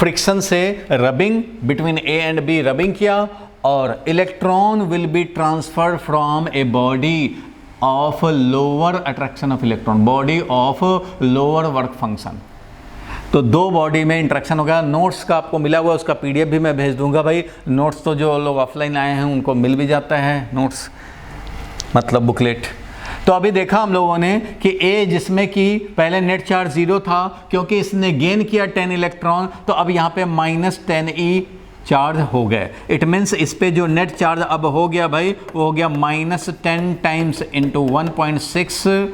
Friction से rubbing between A and B rubbing किया और electron will be transferred from a body of lower attraction of electron, body of lower work function. तो दो body में interaction हो गया। Notes का आपको मिला हुआ, उसका पीडीएफ भी मैं भेज दूंगा भाई। नोट्स तो जो लोग ऑफलाइन आए हैं उनको मिल भी जाता है नोट्स, मतलब बुकलेट। तो अभी देखा हम लोगों ने कि ए जिसमें कि पहले नेट चार्ज 0 था, क्योंकि इसने गेन किया 10 इलेक्ट्रॉन, तो अब यहाँ पे -10e चार्ज हो गए। इट मीन्स इस पे जो नेट चार्ज अब हो गया भाई, वो हो गया -10 टाइम्स इंटू 1.6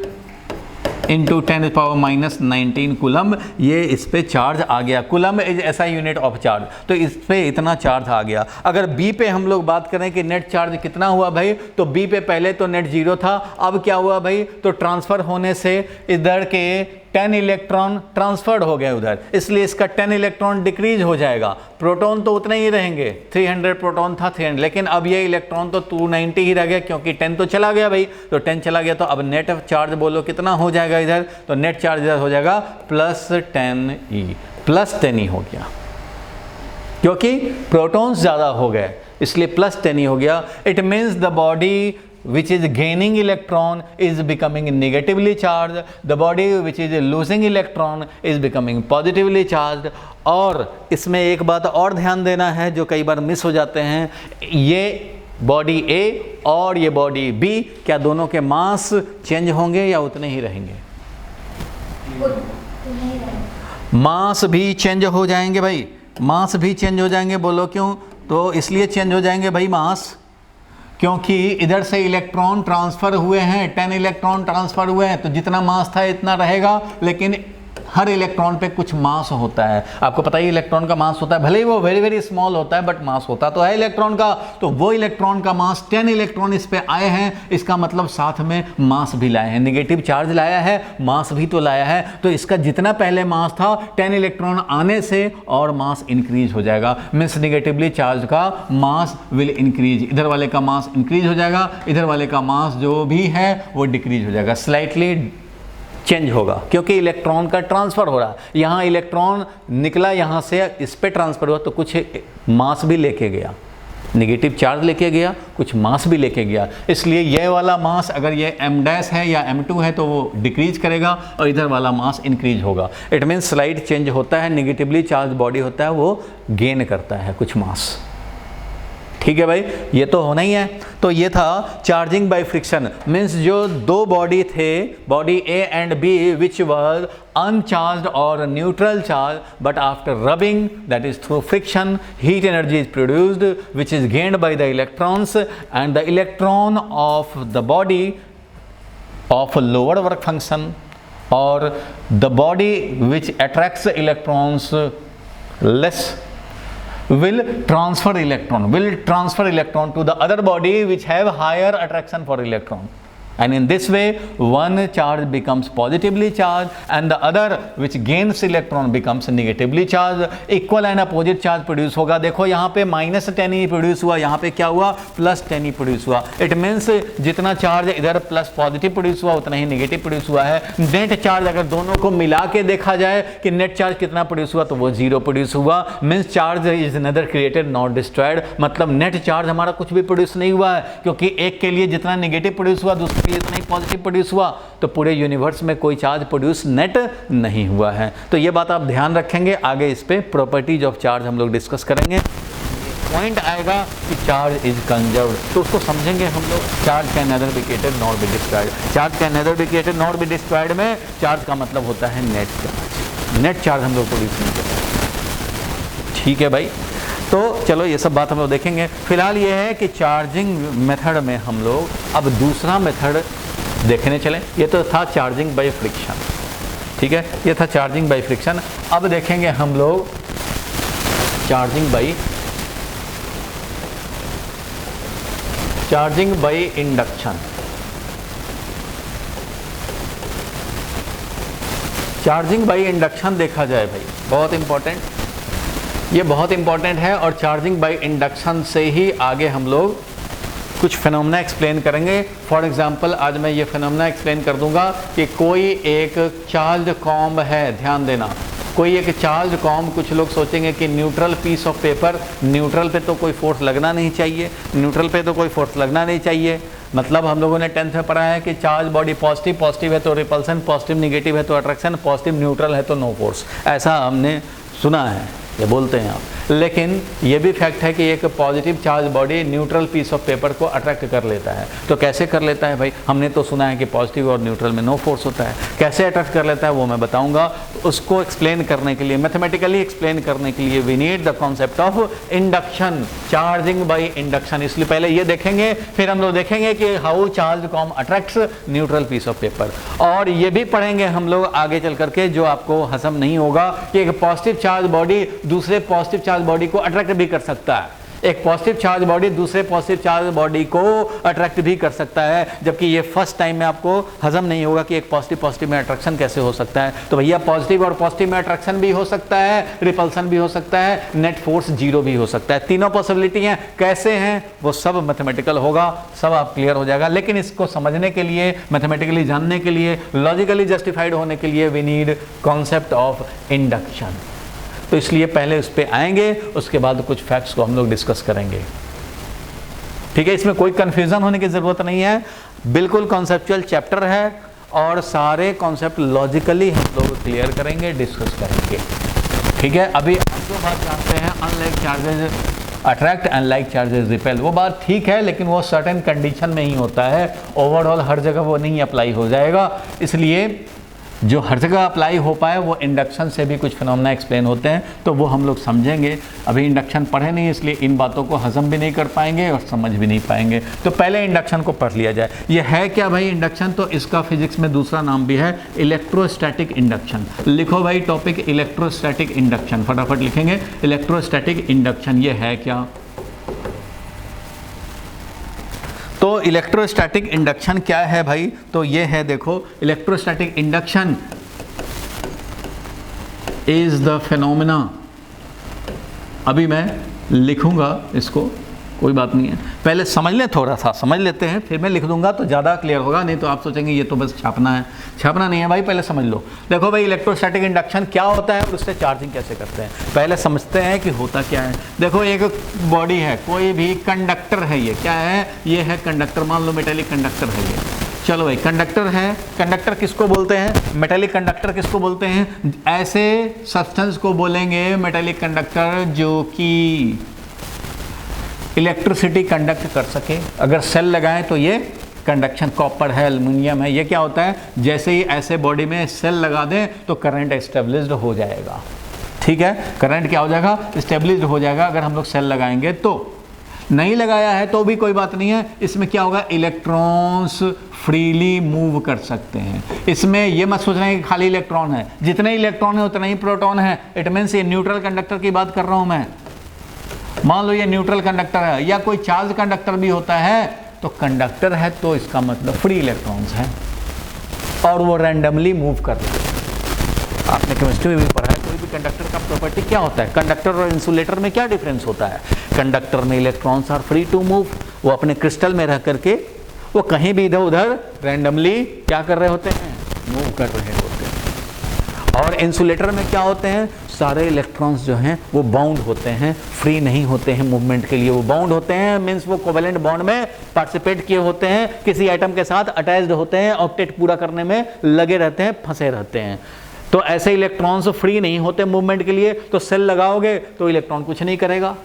इंटू 10⁻⁻19 कूलम। ये इस पे चार्ज आ गया। कूलम इज ऐसा यूनिट ऑफ चार्ज, तो इस पे इतना चार्ज आ गया। अगर बी पे हम लोग बात करें कि नेट चार्ज कितना हुआ भाई, तो बी पे पहले तो नेट 0 था, अब क्या हुआ भाई, तो ट्रांसफर होने से इधर के 10 इलेक्ट्रॉन ट्रांसफर्ड हो गए उधर, इसलिए इसका 10 इलेक्ट्रॉन डिक्रीज हो जाएगा। प्रोटॉन तो उतने ही रहेंगे, 300 प्रोटॉन था 300, लेकिन अब ये इलेक्ट्रॉन तो 290 ही रह गया, क्योंकि 10 तो चला गया भाई। तो 10 चला गया तो अब नेट चार्ज बोलो कितना हो जाएगा इधर, तो नेट चार्ज इधर हो जाएगा +10e, +10e हो गया, क्योंकि प्रोटॉन्स ज़्यादा हो गए इसलिए +10e हो गया। It means the body which is gaining electron is becoming negatively charged, the body which is losing electron is becoming positively charged। और इसमें एक बात और ध्यान देना है जो कई बार मिस हो जाते हैं, ये बॉडी A और ये बॉडी B, क्या दोनों के मास चेंज होंगे या उतने ही रहेंगे? मास भी चेंज हो जाएंगे भाई, मास भी चेंज हो जाएंगे। बोलो क्यों? तो इसलिए चेंज हो जाएंगे भाई मास, क्योंकि इधर से इलेक्ट्रॉन ट्रांसफ़र हुए हैं, 10 इलेक्ट्रॉन ट्रांसफ़र हुए हैं, तो जितना मास था इतना रहेगा, लेकिन हर इलेक्ट्रॉन पे कुछ मास होता है। आपको पता ही इलेक्ट्रॉन का मास होता है, भले ही वो वेरी वेरी स्मॉल होता है, बट मास होता तो है इलेक्ट्रॉन का। तो वो इलेक्ट्रॉन का मास 10 इलेक्ट्रॉन इस पे आए हैं, इसका मतलब साथ में मास भी लाए हैं, नेगेटिव चार्ज लाया है, मास भी तो लाया है। तो इसका जितना पहले मास था 10 इलेक्ट्रॉन आने से और मास इंक्रीज हो जाएगा, मीन्स नेगेटिवली चार्ज का मास विल इंक्रीज। इधर वाले का मास इंक्रीज हो जाएगा, इधर वाले का मास जो भी है वो डिक्रीज हो जाएगा, स्लाइटली चेंज होगा, क्योंकि इलेक्ट्रॉन का ट्रांसफ़र हो रहा है। यहाँ इलेक्ट्रॉन निकला, यहाँ से इस पे ट्रांसफ़र हुआ, तो कुछ मास भी लेके गया, नेगेटिव चार्ज लेके गया, कुछ मास भी लेके गया। इसलिए ये वाला मास अगर ये m' है या m2 है तो वो डिक्रीज करेगा और इधर वाला मास इंक्रीज होगा। इट मीन्स स्लाइड चेंज होता है, नेगेटिवली चार्ज बॉडी होता है वो गेन करता है कुछ मास। ठीक है भाई, ये तो होना ही है। तो ये था चार्जिंग बाय फ्रिक्शन, मीन्स जो दो बॉडी थे, body A and B, which was uncharged और neutral charge, but after rubbing, that is through friction, heat energy is produced which is gained by the electrons, and the electron of the body of lower work function और the body which attracts electrons less will transfer electron to the other body which have higher attraction for electron, and in this way one charge becomes positively charged and the other which gains electron becomes negatively charged। equal and opposite charge produce होगा। देखो यहाँ पे -10e produce हुआ, यहाँ पे क्या हुआ, +10e produce हुआ। इट मीन्स जितना चार्ज इधर प्लस पॉजिटिव प्रोड्यूस हुआ उतना ही नेगेटिव प्रोड्यूस हुआ है। नेट चार्ज अगर दोनों को मिला के देखा जाए कि नेट चार्ज कितना प्रोड्यूस हुआ, तो वो 0 प्रोड्यूस हुआ। मीन्स चार्ज इज नदर क्रिएटेड नॉट डिस्ट्रॉयड, मतलब नेट चार्ज हमारा कुछ भी प्रोड्यूस नहीं हुआ है, क्योंकि एक के लिए जितना नेगेटिव प्रोड्यूस हुआ दूसरे के लिए इतना ही पॉजिटिव प्रोड्यूस हुआ, तो पूरे यूनिवर्स में कोई चार्ज प्रोड्यूस नेट नहीं हुआ है। तो ये बात आप ध्यान रखेंगे, आगे इस पे प्रॉपर्टीज ऑफ चार्ज हम लोग डिस्कस करेंगे। पॉइंट आएगा कि चार्ज इज कंजर्व्ड, तो उसको समझेंगे हम लोग। Charge can nether be created not be destroyed, charge can nether be created not be destroyed में चार्ज का मतलब होता है नेट चार्ज। नेट चार्ज हम लोग प्रोड्यूस नहीं करते। ठीक है भाई, तो चलो ये सब बात हम लोग देखेंगे। फिलहाल ये है कि चार्जिंग मेथड में हम लोग अब दूसरा मेथड देखने चलें। ये तो था चार्जिंग बाय फ्रिक्शन, ठीक है, ये था चार्जिंग बाय फ्रिक्शन। अब देखेंगे हम लोग charging by induction. Charging by induction देखा जाए भाई, बहुत इंपॉर्टेंट, ये बहुत इंपॉर्टेंट है। और चार्जिंग बाय इंडक्शन से ही आगे हम लोग कुछ फिनोमेना एक्सप्लेन करेंगे। फॉर एग्जांपल आज मैं ये फिनोमेना एक्सप्लेन कर दूंगा कि कोई एक चार्ज कॉम्ब है, ध्यान देना, कोई एक चार्ज कॉम, कुछ लोग सोचेंगे कि neutral piece of paper, neutral पे तो कोई फोर्स लगना नहीं चाहिए, न्यूट्रल पे तो कोई फोर्स लगना नहीं चाहिए। मतलब हम लोगों ने 10th में पढ़ा है कि चार्ज बॉडी पॉजिटिव, पॉजिटिव है तो रिपल्सन, पॉजिटिव निगेटिव है तो अट्रैक्शन, पॉजिटिव न्यूट्रल है तो नो फोर्स, ऐसा हमने सुना है, ये बोलते हैं आप। लेकिन ये भी फैक्ट है कि एक positive charge body neutral piece of paper को अट्रैक्ट कर लेता है। तो कैसे कर लेता है भाई? हमने तो सुना है कि पॉजिटिव और न्यूट्रल में नो फोर्स होता है, कैसे अट्रैक्ट कर लेता है वो मैं बताऊंगा। उसको एक्सप्लेन करने के लिए, मैथमेटिकली एक्सप्लेन करने के लिए we need the concept of induction, charging by induction. इसलिए पहले ये देखेंगे, फिर हम लोग देखेंगे कि how charge comb attracts neutral piece of paper. और ये भी पढ़ेंगे हम लोग आगे चल करके, जो आपको हजम नहीं होगा, कि एक पॉजिटिव चार्ज बॉडी दूसरे पॉजिटिव चार्ज बॉडी को अट्रैक्ट भी कर सकता है, एक पॉजिटिव चार्ज बॉडी दूसरे पॉजिटिव चार्ज बॉडी को अट्रैक्ट भी कर सकता है, जबकि ये फर्स्ट टाइम में आपको हजम नहीं होगा कि एक पॉजिटिव पॉजिटिव में अट्रैक्शन कैसे हो सकता है। तो भैया पॉजिटिव और पॉजिटिव में अट्रैक्शन भी हो सकता है, रिपल्सन भी हो सकता है, नेट फोर्स जीरो भी हो सकता है। तीनों पॉसिबिलिटी हैं, कैसे हैं वो सब मैथमेटिकल होगा, सब आप क्लियर हो जाएगा। लेकिन इसको समझने के लिए, मैथमेटिकली जानने के लिए, लॉजिकली जस्टिफाइड होने के लिए we need concept of induction. तो इसलिए पहले उस पर आएंगे, उसके बाद कुछ फैक्ट्स को हम लोग डिस्कस करेंगे, ठीक है। इसमें कोई कंफ्यूजन होने की जरूरत नहीं है, बिल्कुल कॉन्सेप्चुअल चैप्टर है और सारे कॉन्सेप्ट लॉजिकली हम लोग क्लियर करेंगे, डिस्कस करेंगे, ठीक है। अभी आप जो बात जानते हैं, unlike charges attract, unlike charges repel, वो बात ठीक है, लेकिन वो सर्टेन कंडीशन में ही होता है, ओवरऑल हर जगह वो नहीं अप्लाई हो जाएगा। इसलिए जो हर जगह अप्लाई हो पाए वो इंडक्शन से भी कुछ फिनोमेना एक्सप्लेन होते हैं, तो वो हम लोग समझेंगे। अभी इंडक्शन पढ़े नहीं, इसलिए इन बातों को हजम भी नहीं कर पाएंगे और समझ भी नहीं पाएंगे। तो पहले इंडक्शन को पढ़ लिया जाए। ये है क्या भाई इंडक्शन? तो इसका फिजिक्स में दूसरा नाम भी है इलेक्ट्रोस्टैटिक इंडक्शन। लिखो भाई टॉपिक इलेक्ट्रोस्टैटिक इंडक्शन, फटाफट लिखेंगे इलेक्ट्रोस्टैटिक इंडक्शन। ये है क्या? तो इलेक्ट्रोस्टैटिक इंडक्शन क्या है भाई? तो ये है, देखो, electrostatic induction is the phenomena. अभी मैं लिखूंगा इसको, कोई बात नहीं है, पहले समझ लें, थोड़ा सा समझ लेते हैं, फिर मैं लिख दूंगा तो ज़्यादा क्लियर होगा। नहीं तो आप सोचेंगे ये तो बस छापना है, छापना नहीं है भाई, पहले समझ लो। देखो भाई इलेक्ट्रोस्टैटिक इंडक्शन क्या होता है और उससे चार्जिंग कैसे करते हैं, पहले समझते हैं कि होता क्या है। देखो एक बॉडी है, कोई भी कंडक्टर है, ये क्या है? ये है कंडक्टर, मान लो मेटेलिक कंडक्टर है ये। चलो भाई कंडक्टर है, कंडक्टर किसको बोलते हैं? मेटेलिक कंडक्टर किसको बोलते हैं? ऐसे सब्सटेंस को बोलेंगे मेटेलिक कंडक्टर जो कि इलेक्ट्रिसिटी कंडक्ट कर सके। अगर सेल लगाएं तो ये कंडक्शन, कॉपर है, एल्युमिनियम है, ये क्या होता है? जैसे ही ऐसे बॉडी में सेल लगा दें तो करंट एस्टेब्लिश्ड हो जाएगा, ठीक है। करंट क्या हो जाएगा? एस्टेब्लिश्ड हो जाएगा अगर हम लोग सेल लगाएंगे तो। नहीं लगाया है तो भी कोई बात नहीं है, इसमें क्या होगा? इलेक्ट्रॉन्स फ्रीली मूव कर सकते हैं। इसमें ये मत सोचना है कि खाली इलेक्ट्रॉन है, जितने इलेक्ट्रॉन है उतना ही प्रोटॉन है। इट मीन्स ये न्यूट्रल कंडक्टर की बात कर रहा हूं मैं। मान लो ये न्यूट्रल कंडक्टर है, या कोई चार्ज कंडक्टर भी होता है, तो कंडक्टर है तो इसका मतलब फ्री इलेक्ट्रॉन्स हैं और वो रैंडमली मूव कर रहे हैं। आपने केमिस्ट्री में भी पढ़ा है, कोई भी कंडक्टर का प्रॉपर्टी क्या होता है? कंडक्टर और इंसुलेटर में क्या डिफरेंस होता है? कंडक्टर में electrons are free to move, वो अपने क्रिस्टल में रह करके वो कहीं भी इधर उधर रैंडमली क्या कर रहे होते हैं? मूव कर रहे होते हैं। और इंसुलेटर में क्या होते हैं? सारे इलेक्ट्रॉन्स जो हैं वो बाउंड होते हैं, फ्री नहीं होते हैं मूवमेंट के लिए। वो बाउंड होते हैं मीन्स वो कोवेलेंट बॉन्ड में पार्टिसिपेट किए होते हैं, किसी एटम के साथ अटैच्ड होते हैं, ऑक्टेट पूरा करने में लगे रहते हैं, फंसे रहते हैं। तो ऐसे इलेक्ट्रॉन्स फ्री नहीं होते मूवमेंट के लिए, तो सेल लगाओगे तो इलेक्ट्रॉन कुछ नहीं करेगा,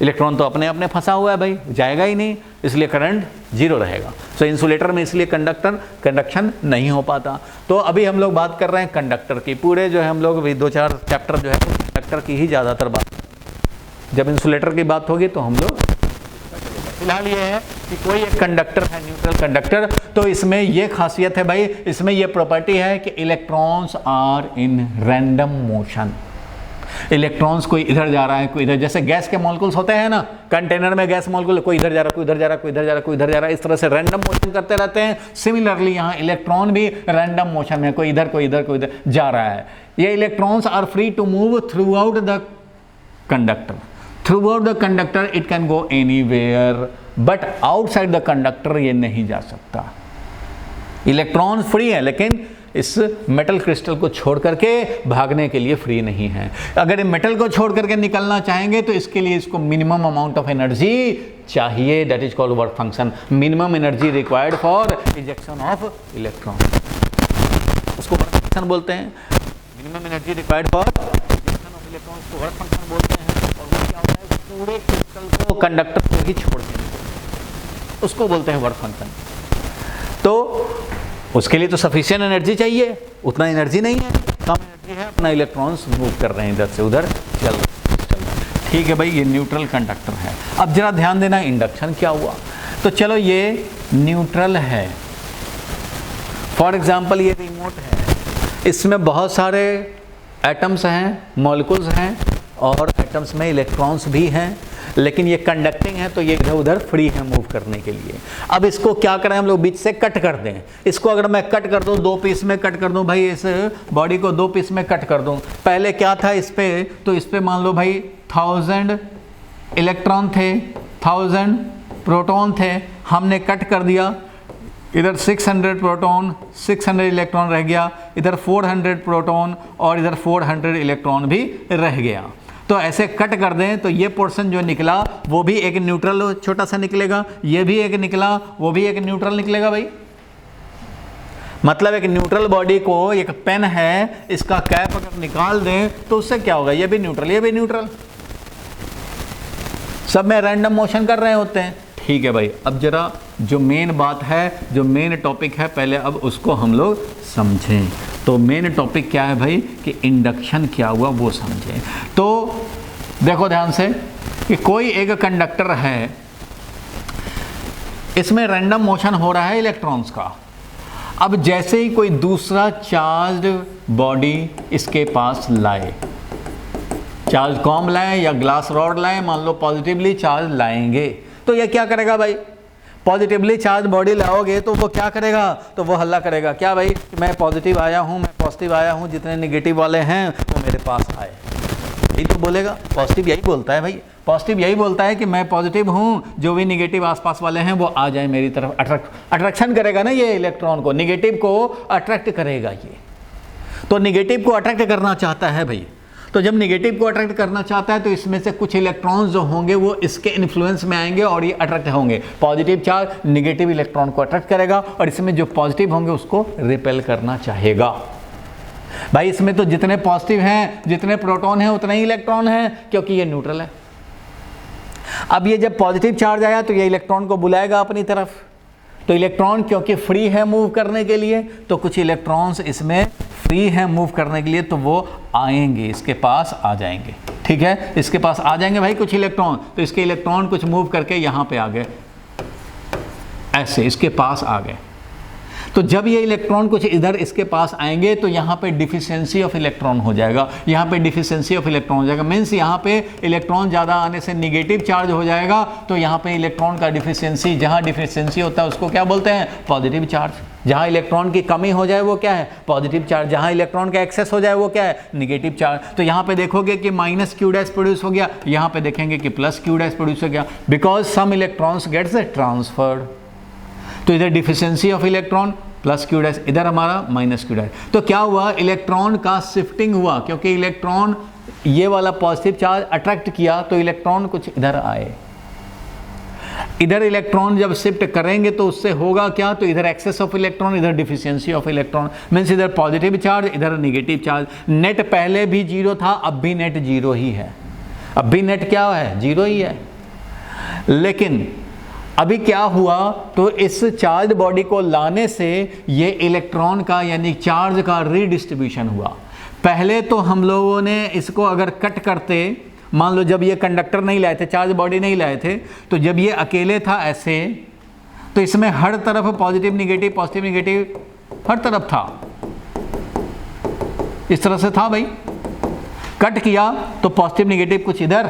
इलेक्ट्रॉन तो अपने अपने फंसा हुआ है भाई, जाएगा ही नहीं, इसलिए करंट जीरो रहेगा। सो इंसुलेटर में इसलिए कंडक्शन नहीं हो पाता। तो अभी हम लोग बात कर रहे हैं कंडक्टर की, पूरे जो है हम लोग 2-4 चैप्टर जो है कंडक्टर की ही ज़्यादातर बात। जब इंसुलेटर की बात होगी तो हम लोग, फिलहाल ये है कि कोई एक कंडक्टर है न्यूट्रल कंडक्टर, तो इसमें ये खासियत है भाई, इसमें ये प्रॉपर्टी है कि electrons are in random motion. Electrons कोई इधर जा रहा है, कोई इधर, जैसे गैस के मॉलिक्यूल्स होते हैं ना, कंटेनर में गैस मॉलिक्यूल, कोई इधर जा रहा है, कोई इधर जा रहा है, कोई इधर जा रहा है, कोई इधर जा रहा है, इस तरह से रैंडम मोशन करते रहते हैं। सिमिलरली यहाँ इलेक्ट्रॉन भी रैंडम मोशन में, कोई इधर कोई इधर कोई इधर जा रहा है। ये electrons are free to move throughout the conductor. Throughout the conductor it can go anywhere, but outside the conductor ये नहीं जा सकता। इलेक्ट्रॉन फ्री है लेकिन इस मेटल क्रिस्टल को छोड़ करके भागने के लिए फ्री नहीं है। अगर मेटल को छोड़ करके निकलना चाहेंगे तो इसके लिए इसको मिनिमम अमाउंट ऑफ एनर्जी चाहिए, that is called work function. Minimum energy required for ejection of electron, उसको वर्क फंक्शन बोलते हैं। Minimum energy required for ejection of electron को वर्क फंक्शन बोलते हैं। और वो क्या होता है, पूरे क्रिस्टल को, कंडक्टर को ही छोड़ देना, उसको बोलते हैं वर्क फंक्शन। तो उसके लिए तो सफिशिएंट एनर्जी चाहिए, उतना एनर्जी नहीं है, कम एनर्जी है, अपना इलेक्ट्रॉन्स मूव कर रहे हैं इधर से उधर चल रहे हैं। ठीक है भाई, ये न्यूट्रल कंडक्टर है। अब जरा ध्यान देना इंडक्शन क्या हुआ। तो चलो ये न्यूट्रल है, फॉर एग्जाम्पल ये रिमोट है, इसमें बहुत सारे एटम्स हैं, मॉलिक्यूल्स हैं और एटम्स में इलेक्ट्रॉन्स भी हैं, लेकिन ये कंडक्टिंग है तो ये इधर उधर फ्री है मूव करने के लिए। अब इसको क्या करें हम लोग, बीच से कट कर दें। इसको अगर मैं कट कर दूं, 2 पीस में कट कर दूं भाई, इस बॉडी को 2 पीस में कट कर दूं। पहले क्या था इस पे, तो इस पे मान लो भाई 1000 इलेक्ट्रॉन थे, 1000 प्रोटॉन थे, हमने कट कर दिया। इधर 600 प्रोटॉन, 600 इलेक्ट्रॉन रह गया, इधर 400 प्रोटॉन और इधर 400 इलेक्ट्रॉन भी रह गया। तो ऐसे कट कर दें तो ये पोर्शन जो निकला वो भी एक न्यूट्रल छोटा सा निकलेगा, ये भी एक निकला, वो भी एक न्यूट्रल निकलेगा भाई। मतलब एक न्यूट्रल बॉडी को, एक पेन है, इसका कैप अगर निकाल दें तो उससे क्या होगा, ये भी न्यूट्रल, ये भी न्यूट्रल, सब में रैंडम मोशन कर रहे होते हैं। ठीक है भाई, अब जरा जो मेन बात है, जो मेन टॉपिक है, पहले अब उसको हम लोग समझें। तो मेन टॉपिक क्या है भाई, कि इंडक्शन क्या हुआ वो समझें। तो देखो ध्यान से कि कोई एक कंडक्टर है, इसमें रैंडम मोशन हो रहा है इलेक्ट्रॉन्स का। अब जैसे ही कोई दूसरा चार्ज्ड बॉडी इसके पास लाए, चार्ज कॉम लाए या ग्लास रॉड लाए, मान लो पॉजिटिवली चार्ज लाएंगे, तो यह क्या करेगा भाई, पॉजिटिवली चार्ज बॉडी लाओगे तो वो क्या करेगा, तो वो हल्ला करेगा, क्या भाई, मैं पॉजिटिव आया हूँ, मैं पॉजिटिव आया हूँ, जितने निगेटिव वाले हैं वो मेरे पास आए, यही तो बोलेगा। पॉजिटिव यही बोलता है भाई, पॉजिटिव यही बोलता है कि मैं पॉजिटिव हूँ, जो भी निगेटिव आसपास वाले हैं वो आ जाए मेरी तरफ। अट्रैक्शन करेगा ना ये इलेक्ट्रॉन को, निगेटिव को अट्रैक्ट करेगा ये, तो निगेटिव को अट्रैक्ट करना चाहता है भाई। तो जब निगेटिव को अट्रैक्ट करना चाहता है तो इसमें से कुछ इलेक्ट्रॉन्स जो होंगे वो इसके इन्फ्लुएंस में आएंगे और ये अट्रैक्ट होंगे। पॉजिटिव चार्ज निगेटिव इलेक्ट्रॉन को अट्रैक्ट करेगा और इसमें जो पॉजिटिव होंगे उसको रिपेल करना चाहेगा। भाई इसमें तो जितने पॉजिटिव हैं, जितने प्रोटॉन हैं, उतने ही इलेक्ट्रॉन हैं, क्योंकि ये न्यूट्रल है। अब ये जब पॉजिटिव चार्ज आया तो ये इलेक्ट्रॉन को बुलाएगा अपनी तरफ, तो इलेक्ट्रॉन क्योंकि फ्री है मूव करने के लिए, तो कुछ इलेक्ट्रॉन्स इसमें फ्री है मूव करने के लिए, तो वो आएंगे, इसके पास आ जाएंगे। ठीक है, इसके पास आ जाएंगे भाई कुछ इलेक्ट्रॉन, तो इसके इलेक्ट्रॉन कुछ मूव करके यहाँ पे आ गए, ऐसे इसके पास आ गए। तो जब ये इलेक्ट्रॉन कुछ इधर इसके पास आएंगे तो यहाँ पे डिफिशियंसी ऑफ इलेक्ट्रॉन हो जाएगा, यहाँ पे डिफिशियंसी ऑफ इलेक्ट्रॉन हो जाएगा, मीन्स यहाँ पे इलेक्ट्रॉन ज़्यादा आने से निगेटिव चार्ज हो जाएगा, तो यहाँ पे इलेक्ट्रॉन का डिफिशियंसी, जहाँ डिफिशियंसी होता है उसको क्या बोलते हैं, पॉजिटिव चार्ज। जहाँ इलेक्ट्रॉन की कमी हो जाए वो क्या है, पॉजिटिव चार्ज। जहाँ इलेक्ट्रॉन का एक्सेस हो जाए वो क्या है, निगेटिव चार्ज। तो यहाँ पे देखोगे कि माइनस क्यू डैश प्रोड्यूस हो गया, यहाँ पे देखेंगे कि प्लस क्यू डैश प्रोड्यूस हो गया, because some electrons gets transferred. तो इधर deficiency of electron plus Q dash, इधर हमारा माइनस क्यू डैश। तो क्या हुआ, इलेक्ट्रॉन का शिफ्टिंग हुआ, क्योंकि इलेक्ट्रॉन ये वाला पॉजिटिव चार्ज अट्रैक्ट किया तो इलेक्ट्रॉन कुछ इधर आए। इधर इलेक्ट्रॉन जब शिफ्ट करेंगे तो उससे होगा क्या, तो इधर एक्सेस ऑफ इलेक्ट्रॉन, इधर डिफिशियंसी ऑफ इलेक्ट्रॉन, मीन्स इधर पॉजिटिव चार्ज, इधर नेगेटिव चार्ज। नेट पहले भी जीरो था, अब भी नेट जीरो ही है, अब भी नेट क्या है, जीरो ही है। लेकिन अभी क्या हुआ, तो इस चार्ज बॉडी को लाने से ये इलेक्ट्रॉन का यानी चार्ज का रीडिस्ट्रीब्यूशन हुआ। पहले तो हम लोगों ने इसको अगर कट करते, मान लो जब ये कंडक्टर नहीं लाए थे, चार्ज बॉडी नहीं लाए थे, तो जब ये अकेले था ऐसे, तो इसमें हर तरफ पॉजिटिव निगेटिव, पॉजिटिव निगेटिव हर तरफ था, इस तरह से था भाई। कट किया तो पॉजिटिव निगेटिव कुछ इधर,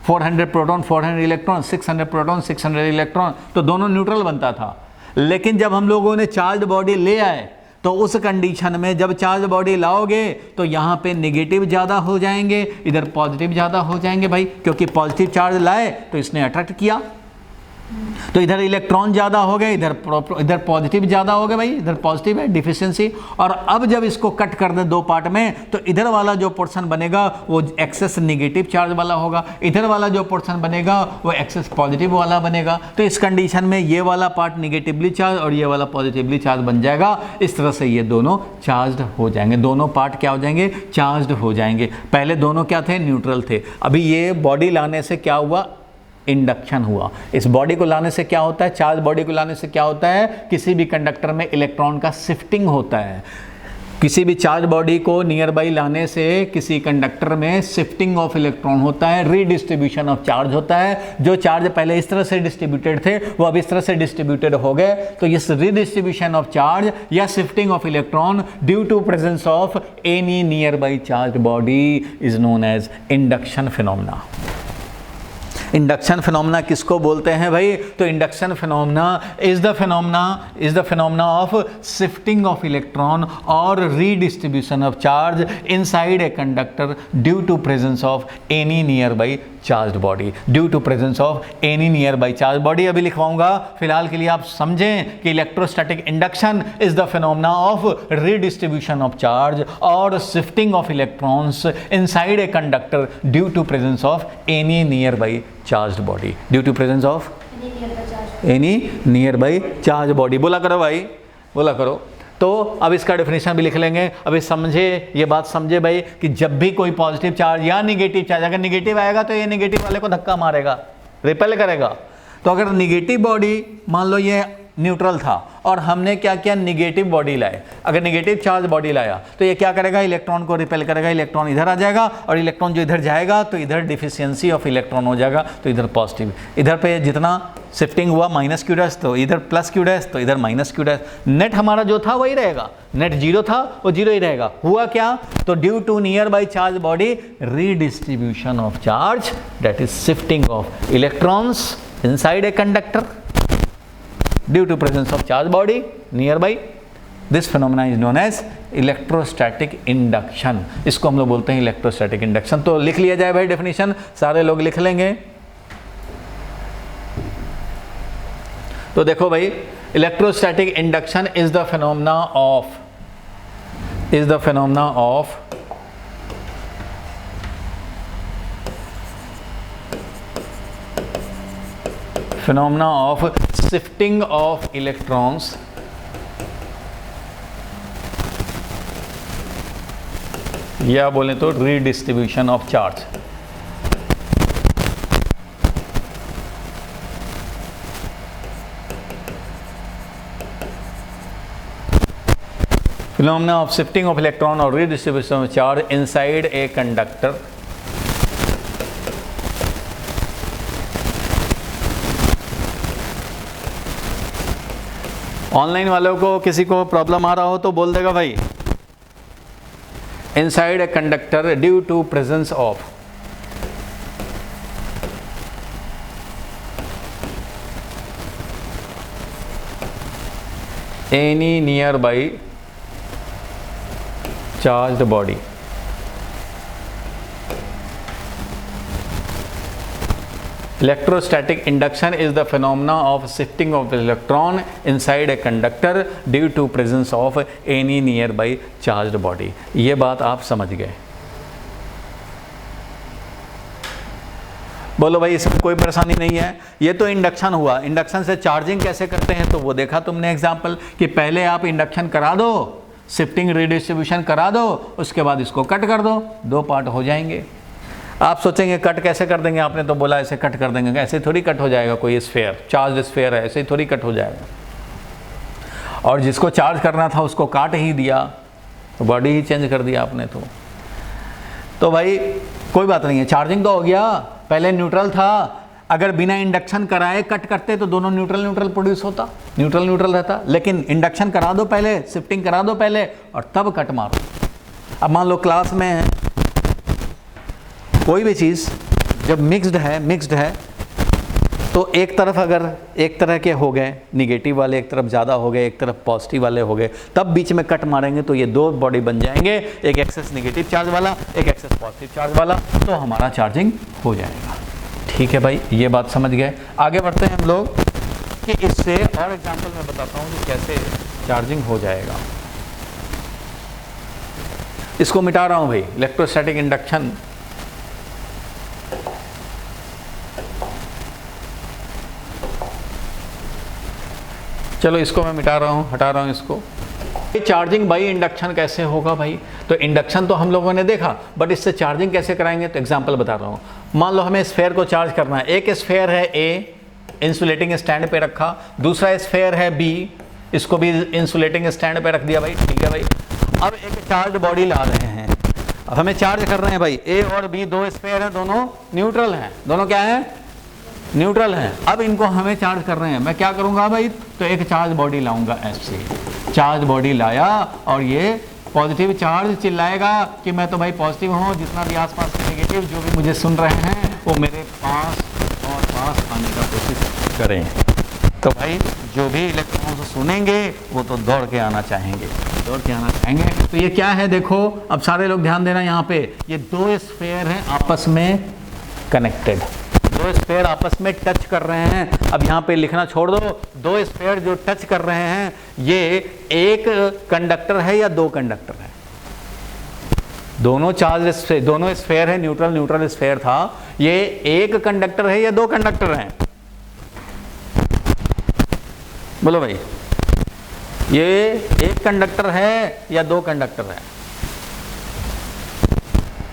400 प्रोटॉन 400 इलेक्ट्रॉन, 600 प्रोटॉन 600 इलेक्ट्रॉन, तो दोनों न्यूट्रल बनता था। लेकिन जब हम लोगों ने चार्ज बॉडी ले आए तो उस कंडीशन में जब चार्ज बॉडी लाओगे तो यहाँ पे नेगेटिव ज़्यादा हो जाएंगे, इधर पॉजिटिव ज़्यादा हो जाएंगे भाई, क्योंकि पॉजिटिव चार्ज लाए तो इसने अट्रैक्ट किया। तो इधर इलेक्ट्रॉन ज़्यादा हो गए, इधर पॉजिटिव ज़्यादा हो गए भाई, इधर पॉजिटिव है डिफिशियंसी। और अब जब इसको कट कर दें दो पार्ट में तो इधर वाला जो पोर्शन बनेगा वो एक्सेस नेगेटिव चार्ज वाला होगा, इधर वाला जो पोर्शन बनेगा वो एक्सेस पॉजिटिव वाला बनेगा। तो इस कंडीशन में ये वाला पार्ट नेगेटिवली चार्ज और ये वाला पॉजिटिवली चार्ज बन जाएगा। इस तरह से ये दोनों चार्ज्ड हो जाएंगे, दोनों पार्ट क्या हो जाएंगे, चार्ज्ड हो जाएंगे। पहले दोनों क्या थे, न्यूट्रल थे। अभी ये बॉडी लाने से क्या हुआ, इंडक्शन हुआ। इस बॉडी को लाने से क्या होता है, चार्ज बॉडी को लाने से क्या होता है, किसी भी कंडक्टर में इलेक्ट्रॉन का शिफ्टिंग होता है। किसी भी चार्ज बॉडी को नियर बाई लाने से किसी कंडक्टर में शिफ्टिंग ऑफ इलेक्ट्रॉन होता है, रीडिस्ट्रीब्यूशन ऑफ चार्ज होता है। जो चार्ज पहले इस तरह से डिस्ट्रीब्यूटेड थे वो अब इस तरह से डिस्ट्रीब्यूटेड हो गए। तो इस रीडिस्ट्रीब्यूशन ऑफ चार्ज या shifting of electron due to presence of any nearby charge body is known as induction phenomena. Induction phenomena किसको बोलते हैं भाई, तो induction phenomena is the phenomena of shifting of electron और redistribution of charge inside a conductor due to presence of any nearby charge body, due to presence of any nearby charge body. अभी लिखवाऊंगा, फिलहाल के लिए आप समझें कि electrostatic induction is the phenomena of redistribution of charge और shifting of electrons inside a conductor due to presence of any nearby charged body, due to presence of any nearby charge body. बोला करो भाई, बोला करो। तो अब इसका definition भी लिख लेंगे। अभी समझे, ये बात समझे भाई कि जब भी कोई पॉजिटिव चार्ज या निगेटिव चार्ज, अगर निगेटिव आएगा तो ये निगेटिव वाले को धक्का मारेगा, रिपेल करेगा। तो अगर निगेटिव बॉडी, मान लो ये न्यूट्रल था और हमने क्या किया, निगेटिव बॉडी लाए, अगर निगेटिव चार्ज बॉडी लाया तो ये क्या करेगा, इलेक्ट्रॉन को रिपेल करेगा। इलेक्ट्रॉन इधर आ जाएगा और इलेक्ट्रॉन जो इधर जाएगा तो इधर डिफिशियंसी ऑफ इलेक्ट्रॉन हो जाएगा, तो इधर पॉजिटिव। इधर पे जितना शिफ्टिंग हुआ माइनस क्यू डैश, तो इधर प्लस क्यू डैश, तो इधर माइनस क्यू डैश। नेट हमारा जो था वही रहेगा, नेट जीरो था वो जीरो ही रहेगा। हुआ क्या, तो due to nearby charge body redistribution of charge, that is shifting of electrons inside a conductor due to presence of charge body nearby. This phenomena is known as electrostatic induction. इसको हम लोग बोलते हैं electrostatic induction. तो लिख लिया जाए भाई डेफिनेशन, सारे लोग लिख लेंगे। तो देखो भाई, electrostatic induction is the phenomena of phenomena of shifting of electrons या बोले तो redistribution of charge। phenomena of shifting of electron or redistribution of charge inside a conductor online वालों को किसी को प्रॉब्लम आ रहा हो तो बोल देगा भाई, inside a conductor due to presence of any nearby charged body. Electrostatic induction is the phenomena of shifting of electron inside a conductor due to presence of any nearby charged body। ये बात आप समझ गए। बोलो भाई इसमें कोई परेशानी नहीं है। ये तो इंडक्शन हुआ, इंडक्शन से चार्जिंग कैसे करते हैं तो वो देखा तुमने एग्जाम्पल कि पहले आप इंडक्शन करा दो, शिफ्टिंग रिडिस्ट्रीब्यूशन करा दो, उसके बाद इसको कट कर दो, दो पार्ट हो जाएंगे। आप सोचेंगे कट कैसे कर देंगे, आपने तो बोला ऐसे कट कर देंगे, ऐसे थोड़ी कट हो जाएगा। कोई स्फेयर, चार्ज स्फेयर है, ऐसे ही थोड़ी कट हो जाएगा। और जिसको चार्ज करना था उसको काट ही दिया, तो बॉडी ही चेंज कर दिया आपने। तो भाई कोई बात नहीं है, चार्जिंग तो हो गया। पहले न्यूट्रल था, अगर बिना इंडक्शन कराए कट करते तो दोनों न्यूट्रल प्रोड्यूस होता, न्यूट्रल रहता। लेकिन इंडक्शन करा दो पहले, शिफ्टिंग करा दो पहले और तब कट मारो। अब मान लो क्लास में है, कोई भी चीज़ जब मिक्स्ड है तो एक तरफ अगर एक तरह के हो गए निगेटिव वाले, एक तरफ ज़्यादा हो गए, एक तरफ पॉजिटिव वाले हो गए, तब बीच में कट मारेंगे तो ये दो बॉडी बन जाएंगे, एक एक्सेस निगेटिव चार्ज वाला, एक एक्सेस पॉजिटिव चार्ज वाला, तो हमारा चार्जिंग हो जाएगा। ठीक है भाई, ये बात समझ गए। आगे बढ़ते हैं हम लोग कि इससे और एग्जांपल मैं बताता हूँ कि कैसे चार्जिंग हो जाएगा। इसको मिटा रहा हूँ भाई, इलेक्ट्रोस्टैटिक इंडक्शन। चलो इसको मैं मिटा रहा हूँ, हटा रहा हूँ इसको। चार्जिंग बाई इंडक्शन कैसे होगा भाई? तो इंडक्शन तो हम लोगों ने देखा, बट इससे चार्जिंग कैसे कराएंगे? तो एग्जांपल बता रहा हूँ। मान लो हमें स्फेयर को चार्ज करना है। एक स्फेयर है ए, इंसुलेटिंग स्टैंड पे रखा। दूसरा स्फेयर है बी, इसको भी इंसुलेटिंग स्टैंड पे रख दिया भाई। ठीक है भाई, अब एक चार्ज बॉडी ला रहे हैं। अब हमें चार्ज कर रहे हैं भाई। ए और बी दो स्फेयर हैं, दोनों न्यूट्रल हैं। दोनों क्या है? न्यूट्रल हैं। अब इनको हमें चार्ज कर रहे हैं। मैं क्या करूंगा भाई? तो एक चार्ज बॉडी लाऊंगा ऐसे। चार्ज बॉडी लाया और ये पॉजिटिव चार्ज चिल्लाएगा कि मैं तो भाई पॉजिटिव हूँ। जितना भी आसपास के नेगेटिव जो भी मुझे सुन रहे हैं वो मेरे पास और पास आने का कोशिश करें। तो भाई जो भी इलेक्ट्रॉन्स सुनेंगे वो तो दौड़ के आना चाहेंगे, दौड़ के आना चाहेंगे। तो ये क्या है देखो, अब सारे लोग ध्यान देना यहाँ पे। ये दो स्फेयर हैं आपस में कनेक्टेड, दो स्फेयर आपस में टच कर रहे हैं। अब यहाँ पे लिखना छोड़ दो, दो स्फेयर जो टच कर रहे हैं ये एक कंडक्टर है या दो कंडक्टर है? दोनों चार्ज, दोनों स्फेयर है, न्यूट्रल न्यूट्रल स्फेयर था। ये एक कंडक्टर है या दो कंडक्टर हैं? बोलो भाई, ये एक कंडक्टर है या दो कंडक्टर है?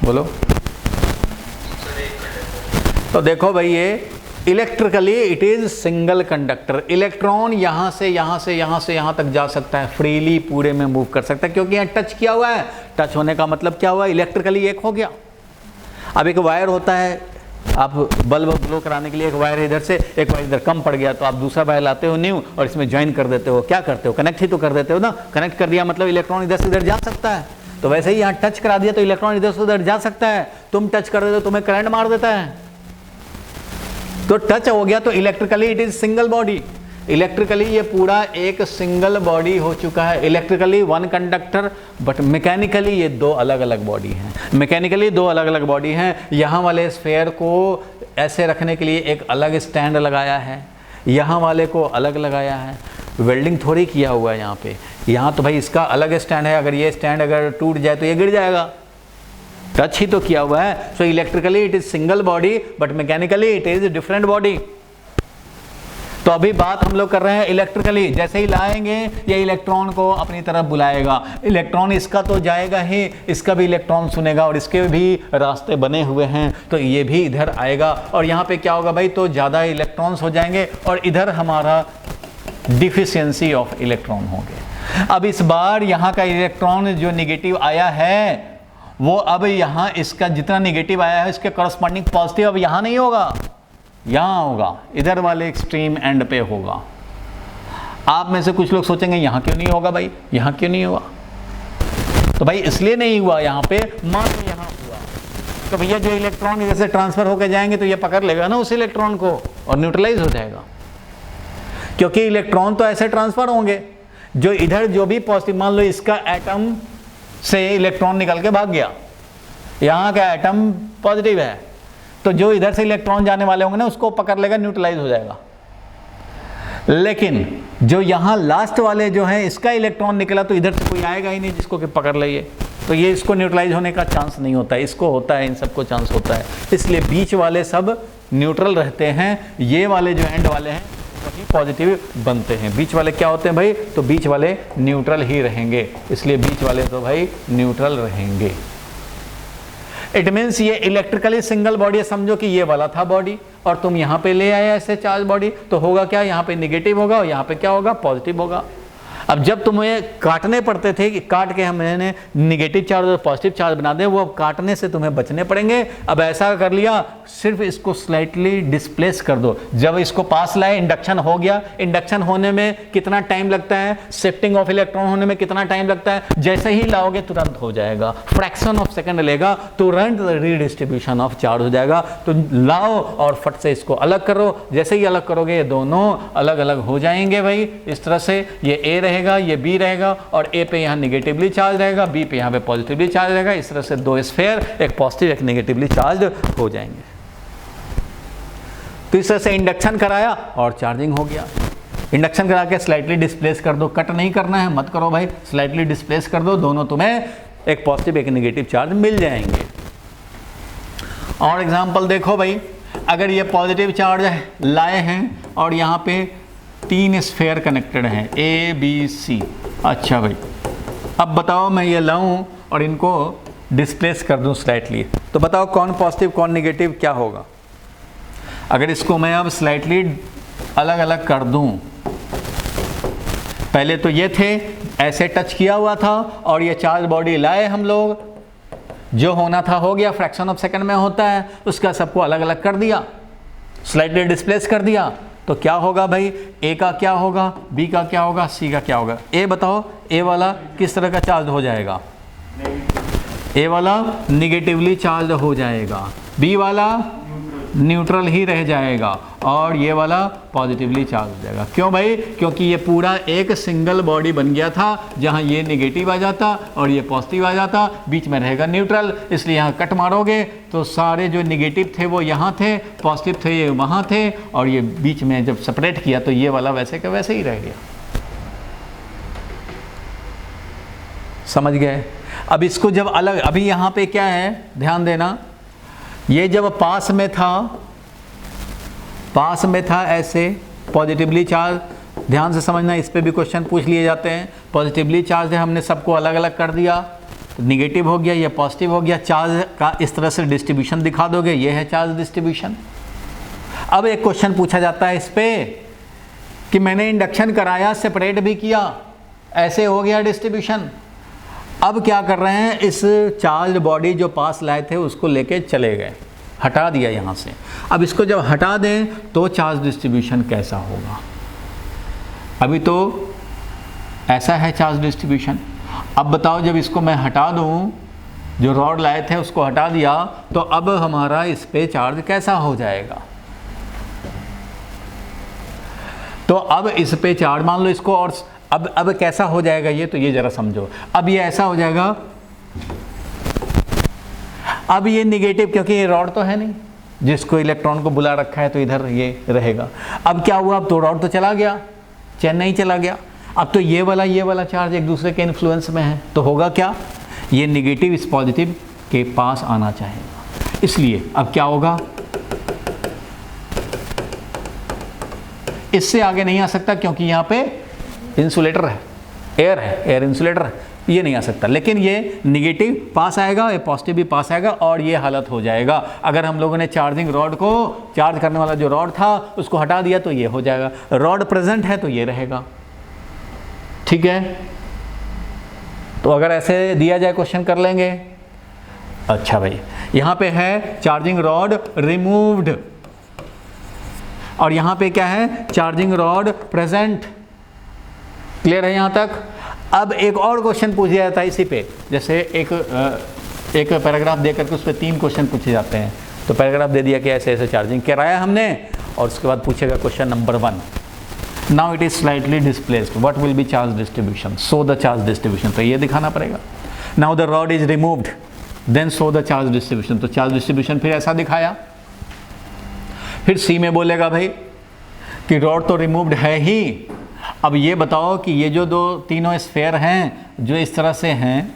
बोलो। तो देखो भाई, ये electrically it is single conductor. Electron यहां से यहां से यहां से यहां तक जा सकता है, फ्रीली पूरे में मूव कर सकता है, क्योंकि यहां टच किया हुआ है। टच होने का मतलब क्या हुआ? इलेक्ट्रिकली एक हो गया। अब एक वायर होता है, आप बल्ब ग्लो कराने के लिए एक वायर इधर से, एक वायर इधर कम पड़ गया तो आप दूसरा वायर लाते हो न्यू और इसमें ज्वाइन कर देते हो। क्या करते हो? कनेक्ट ही तो कर देते हो ना। कनेक्ट कर दिया मतलब इलेक्ट्रॉन इधर से इधर जा सकता है। तो वैसे ही यहाँ टच करा दिया तो इलेक्ट्रॉन इधर से उधर जा सकता है। तुम टच कर देते हो, तुम्हें करंट मार देता है। तो टच हो गया तो electrically it is single body. Electrically ये पूरा एक सिंगल बॉडी हो चुका है। Electrically one conductor, but mechanically ये दो अलग अलग बॉडी हैं। मैकेनिकली दो अलग अलग बॉडी हैं। यहाँ वाले स्फेयर को ऐसे रखने के लिए एक अलग स्टैंड लगाया है, यहाँ वाले को अलग लगाया है। वेल्डिंग थोड़ी किया हुआ है यहाँ पे। यहाँ तो भाई इसका अलग स्टैंड है, अगर ये स्टैंड अगर टूट जाए तो ये गिर जाएगा। टच ही तो किया हुआ है। So electrically it is single body, but mechanically it is different body. तो अभी बात हम लोग कर रहे हैं इलेक्ट्रिकली। जैसे ही लाएंगे ये इलेक्ट्रॉन को अपनी तरफ बुलाएगा। इलेक्ट्रॉन इसका तो जाएगा ही, इसका भी इलेक्ट्रॉन सुनेगा और इसके भी रास्ते बने हुए हैं, तो ये भी इधर आएगा। और यहाँ पे क्या होगा भाई? तो ज़्यादा इलेक्ट्रॉन्स हो जाएंगे और इधर हमारा डिफिशियंसी ऑफ इलेक्ट्रॉन होंगे। अब इस बार यहाँ का इलेक्ट्रॉन जो निगेटिव आया है वो अब यहाँ इसका जितना निगेटिव आया है इसके करस्पॉन्डिंग पॉजिटिव अब यहाँ नहीं होगा, यहाँ होगा, इधर वाले एक्सट्रीम एंड पे होगा। आप में से कुछ लोग सोचेंगे यहाँ क्यों नहीं होगा भाई, यहाँ क्यों नहीं हुआ? तो भाई इसलिए नहीं हुआ यहाँ पे, मान लो यहाँ हुआ तो भैया जो इलेक्ट्रॉन इधर से ट्रांसफर होकर जाएंगे तो ये पकड़ लेगा ना उस इलेक्ट्रॉन को और न्यूट्रलाइज हो जाएगा। क्योंकि इलेक्ट्रॉन तो ऐसे ट्रांसफर होंगे, जो इधर जो भी पॉजिटिव, मान लो इसका एटम से इलेक्ट्रॉन निकल के भाग गया, यहाँ का एटम पॉजिटिव है, तो जो इधर से इलेक्ट्रॉन जाने वाले होंगे ना उसको पकड़ लेगा, न्यूट्रलाइज हो जाएगा। लेकिन जो यहाँ लास्ट वाले जो है इसका इलेक्ट्रॉन निकला तो इधर से कोई आएगा ही नहीं जिसको कि पकड़ ले, तो ये इसको न्यूट्रलाइज होने का चांस नहीं होता है, इसको होता है, इन सबको चांस होता है। इसलिए बीच वाले सब न्यूट्रल रहते हैं, ये वाले जो एंड वाले हैं वही पॉजिटिव बनते हैं। बीच वाले क्या होते हैं भाई? तो बीच वाले न्यूट्रल ही रहेंगे, इसलिए बीच वाले तो भाई न्यूट्रल रहेंगे। इट मीन्स ये इलेक्ट्रिकली सिंगल बॉडी, समझो कि ये वाला था बॉडी और तुम यहाँ पे ले आए ऐसे चार्ज बॉडी, तो होगा क्या? यहाँ पे निगेटिव होगा और यहाँ पे क्या होगा? पॉजिटिव होगा। अब जब तुम्हें काटने पड़ते थे कि काट के हमने निगेटिव चार्ज और पॉजिटिव चार्ज बना दे, वो अब काटने से तुम्हें बचने पड़ेंगे। अब ऐसा कर लिया, सिर्फ इसको स्लाइटली डिस्प्लेस कर दो। जब इसको पास लाए, इंडक्शन हो गया। इंडक्शन होने में कितना टाइम लगता है? शिफ्टिंग ऑफ इलेक्ट्रॉन होने में कितना टाइम लगता है? जैसे ही लाओगे तुरंत हो जाएगा, फ्रैक्शन ऑफ सेकंड लेगा, तुरंत रीडिस्ट्रीब्यूशन ऑफ चार्ज हो जाएगा। तो लाओ और फट से इसको अलग करो। जैसे ही अलग करोगे ये दोनों अलग अलग हो जाएंगे भाई। इस तरह से ये ए रहेगा, ये बी रहेगा और ए पे यहाँ निगेटिवली चार्ज रहेगा, बी पे यहाँ पे पॉजिटिवली चार्ज रहेगा। इस तरह से दो स्फेयर, एक पॉजिटिव एक निगेटिवली चार्ज हो जाएंगे। तो इस तरह से इंडक्शन कराया और चार्जिंग हो गया। इंडक्शन करा के स्लाइटली डिस्प्लेस कर दो, कट नहीं करना है, मत करो भाई, स्लाइटली डिस्प्लेस कर दो, दोनों तुम्हें एक पॉजिटिव एक नेगेटिव चार्ज मिल जाएंगे। और एग्जांपल देखो भाई, अगर ये पॉजिटिव चार्ज लाए हैं और यहाँ पे 3 स्फेयर कनेक्टेड हैं A B C। अच्छा भाई, अब बताओ मैं ये लाऊं और इनको डिस्प्लेस कर दूं स्लाइटली, तो बताओ कौन पॉजिटिव कौन नेगेटिव क्या होगा। अगर इसको मैं अब स्लाइटली अलग अलग कर दूं, पहले तो ये थे ऐसे टच किया हुआ था और ये चार्ज बॉडी लाए हम लोग, जो होना था हो गया, फ्रैक्शन ऑफ सेकंड में होता है, उसका सबको अलग अलग कर दिया, स्लाइटली डिस्प्लेस कर दिया, तो क्या होगा भाई, ए का क्या होगा, बी का क्या होगा, सी का क्या होगा। ए बताओ, ए वाला किस तरह का चार्ज हो जाएगा, ए वाला निगेटिवली चार्ज हो जाएगा, बी वाला न्यूट्रल ही रह जाएगा और ये वाला पॉजिटिवली चार्ज हो जाएगा। क्यों भाई, क्योंकि ये पूरा एक सिंगल बॉडी बन गया था, जहाँ ये नेगेटिव आ जाता और ये पॉजिटिव आ जाता, बीच में रहेगा न्यूट्रल, इसलिए यहाँ कट मारोगे तो सारे जो नेगेटिव थे वो यहाँ थे, पॉजिटिव थे ये वहाँ थे, और ये बीच में जब सेपरेट किया तो ये वाला वैसे का वैसे ही रह गया। समझ गए। अब इसको जब अलग, अभी यहाँ पे क्या है ध्यान देना, ये जब पास में था ऐसे पॉजिटिवली चार्ज, ध्यान से समझना, इस पे भी क्वेश्चन पूछ लिए जाते हैं। पॉजिटिवली चार्ज है, हमने सबको अलग अलग कर दिया, तो निगेटिव हो गया, ये पॉजिटिव हो गया, चार्ज का इस तरह से डिस्ट्रीब्यूशन दिखा दोगे, ये है चार्ज डिस्ट्रीब्यूशन। अब एक क्वेश्चन पूछा जाता है इस पे कि मैंने इंडक्शन कराया, सेपरेट भी किया, ऐसे हो गया डिस्ट्रीब्यूशन। अब क्या कर रहे हैं, इस चार्ज बॉडी जो पास लाए थे उसको लेके चले गए, हटा दिया यहाँ से। अब इसको जब हटा दें तो चार्ज डिस्ट्रीब्यूशन कैसा होगा। अभी तो ऐसा है चार्ज डिस्ट्रीब्यूशन। अब बताओ जब इसको मैं हटा दूँ, जो रॉड लाए थे उसको हटा दिया, तो अब हमारा इस पे चार्ज कैसा हो जाएगा। तो अब इस पे चार्ज मान लो इसको, और अब कैसा हो जाएगा ये, तो ये जरा समझो। अब ये ऐसा हो जाएगा, अब ये निगेटिव, क्योंकि ये रॉड तो है नहीं जिसको इलेक्ट्रॉन को बुला रखा है, तो इधर ये रहेगा। अब क्या हुआ, अब तो रॉड तो चला गया, चेन नहीं चला गया, अब तो ये वाला चार्ज एक दूसरे के इन्फ्लुएंस में है, तो होगा क्या, ये निगेटिव इस पॉजिटिव के पास आना चाहेगा। इसलिए अब क्या होगा, इससे आगे नहीं आ सकता, क्योंकि यहाँ पे इंसुलेटर है, एयर इंसुलेटर है, ये नहीं आ सकता। लेकिन ये निगेटिव पास आएगा, ये पॉजिटिव भी पास आएगा, और ये हालत हो जाएगा। अगर हम लोगों ने चार्जिंग रॉड को, चार्ज करने वाला जो रॉड था उसको हटा दिया तो ये हो जाएगा, रॉड प्रेजेंट है तो ये रहेगा। ठीक है, तो अगर ऐसे दिया जाए क्वेश्चन कर लेंगे। अच्छा भाई, यहाँ पे है चार्जिंग रॉड रिमूव्ड, और यहाँ पे क्या है, चार्जिंग रॉड प्रेजेंट। क्लियर है यहाँ तक। अब एक और क्वेश्चन पूछा जाता है इसी पे, जैसे एक पैराग्राफ दे करके उस पर 3 क्वेश्चन पूछे जाते हैं। तो पैराग्राफ दे दिया कि ऐसे ऐसे चार्जिंग कराया हमने, और उसके बाद पूछेगा question number 1, now it is slightly displaced, what will be charge distribution, show the charge distribution. तो ये दिखाना पड़ेगा। Now the rod is removed, then show the charge distribution. तो चार्ज डिस्ट्रीब्यूशन फिर ऐसा दिखाया। फिर सी में बोलेगा भाई कि रॉड तो रिमूव्ड है ही, अब ये बताओ कि ये जो तीनों स्फेयर हैं जो इस तरह से हैं,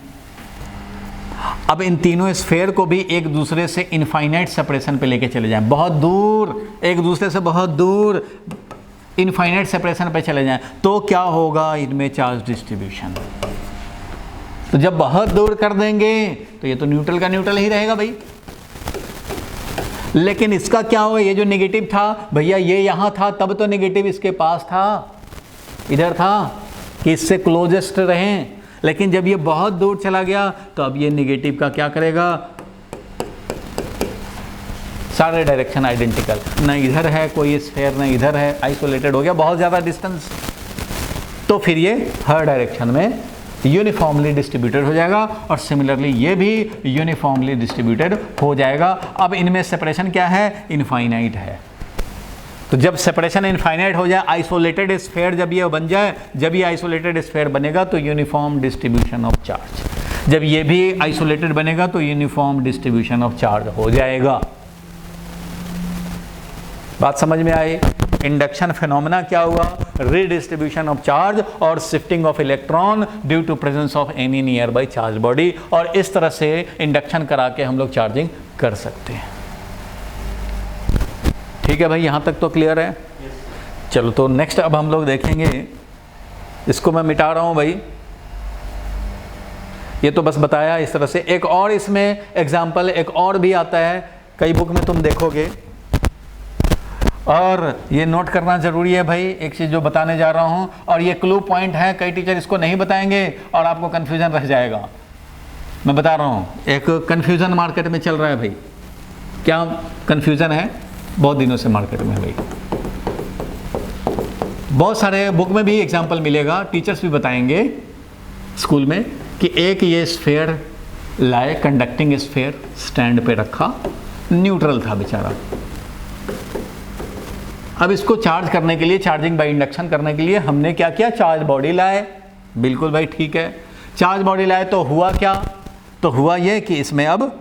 अब इन तीनों स्फेयर को भी एक दूसरे से इनफाइनाइट सेपरेशन पे लेके चले जाएं, बहुत दूर, एक दूसरे से बहुत दूर इनफाइनाइट सेपरेशन पे चले जाएं, तो क्या होगा इनमें चार्ज डिस्ट्रीब्यूशन। तो जब बहुत दूर कर देंगे तो ये तो न्यूट्रल का न्यूट्रल ही रहेगा भाई। लेकिन इसका क्या होगा, ये जो नेगेटिव था भैया, ये यहाँ था तब तो नेगेटिव इसके पास था, इधर था कि इससे क्लोजेस्ट रहें, लेकिन जब ये बहुत दूर चला गया तो अब ये नेगेटिव का क्या करेगा, सारे डायरेक्शन आइडेंटिकल, न इधर है कोई स्फेयर न इधर है, आइसोलेटेड हो गया, बहुत ज़्यादा डिस्टेंस, तो फिर ये हर डायरेक्शन में यूनिफॉर्मली डिस्ट्रीब्यूटेड हो जाएगा, और सिमिलरली ये भी यूनिफॉर्मली डिस्ट्रीब्यूटेड हो जाएगा। अब इनमें सेपरेशन क्या है, इनफाइनाइट है। तो जब सेपरेशन इनफाइनाइट हो जाए, आइसोलेटेड स्फेयर जब ये बन जाए, जब ये आइसोलेटेड स्फेयर बनेगा तो यूनिफॉर्म डिस्ट्रीब्यूशन ऑफ चार्ज, जब ये भी आइसोलेटेड बनेगा तो यूनिफॉर्म डिस्ट्रीब्यूशन ऑफ चार्ज हो जाएगा। बात समझ में आई? इंडक्शन फिनोमेना क्या हुआ? रीडिस्ट्रीब्यूशन ऑफ चार्ज और shifting of electron due to presence of any nearby charge body, और इस तरह से इंडक्शन करा के हम लोग चार्जिंग कर सकते हैं। ठीक है भाई, यहां तक तो क्लियर है? चलो तो नेक्स्ट अब हम लोग देखेंगे, इसको मैं मिटा रहा हूं भाई, ये तो बस बताया इस तरह से। एक और इसमें एग्जाम्पल एक और भी आता है, कई बुक में तुम देखोगे, और ये नोट करना जरूरी है भाई, एक चीज़ जो बताने जा रहा हूँ, और ये क्लू पॉइंट है, कई टीचर इसको नहीं बताएंगे और आपको कन्फ्यूजन रह जाएगा। मैं बता रहा हूँ, एक कन्फ्यूजन मार्केट में चल रहा है भाई। क्या कन्फ्यूजन है? बहुत दिनों से मार्केट में है भाई, बहुत सारे बुक में भी एग्जाम्पल मिलेगा, टीचर्स भी बताएंगे स्कूल में, कि एक ये स्फेयर लाए, कंडक्टिंग स्फेयर स्टैंड पे रखा, न्यूट्रल था बेचारा। अब इसको चार्ज करने के लिए, चार्जिंग बाय इंडक्शन करने के लिए हमने क्या किया? चार्ज बॉडी लाए। बिल्कुल भाई ठीक है, चार्ज बॉडी लाए तो हुआ क्या? तो हुआ ये कि इसमें अब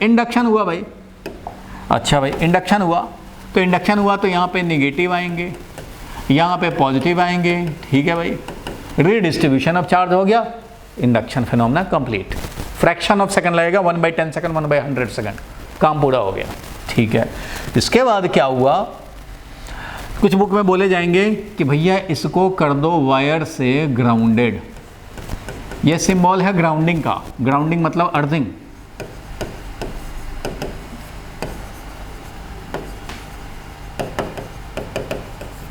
इंडक्शन हुआ भाई। अच्छा भाई, इंडक्शन हुआ तो इंडक्शन हुआ तो यहाँ पे निगेटिव आएंगे, यहाँ पे पॉजिटिव आएंगे। ठीक है भाई, रीडिस्ट्रीब्यूशन ऑफ चार्ज हो गया, induction phenomena complete. Fraction of second लगेगा, 1/10 सेकंड, 1/100 सेकंड, काम पूरा हो गया। ठीक है, इसके बाद क्या हुआ? कुछ बुक में बोले जाएंगे कि भैया इसको कर दो वायर से ग्राउंडेड। ये सिंबल है ग्राउंडिंग का, ग्राउंडिंग मतलब अर्थिंग।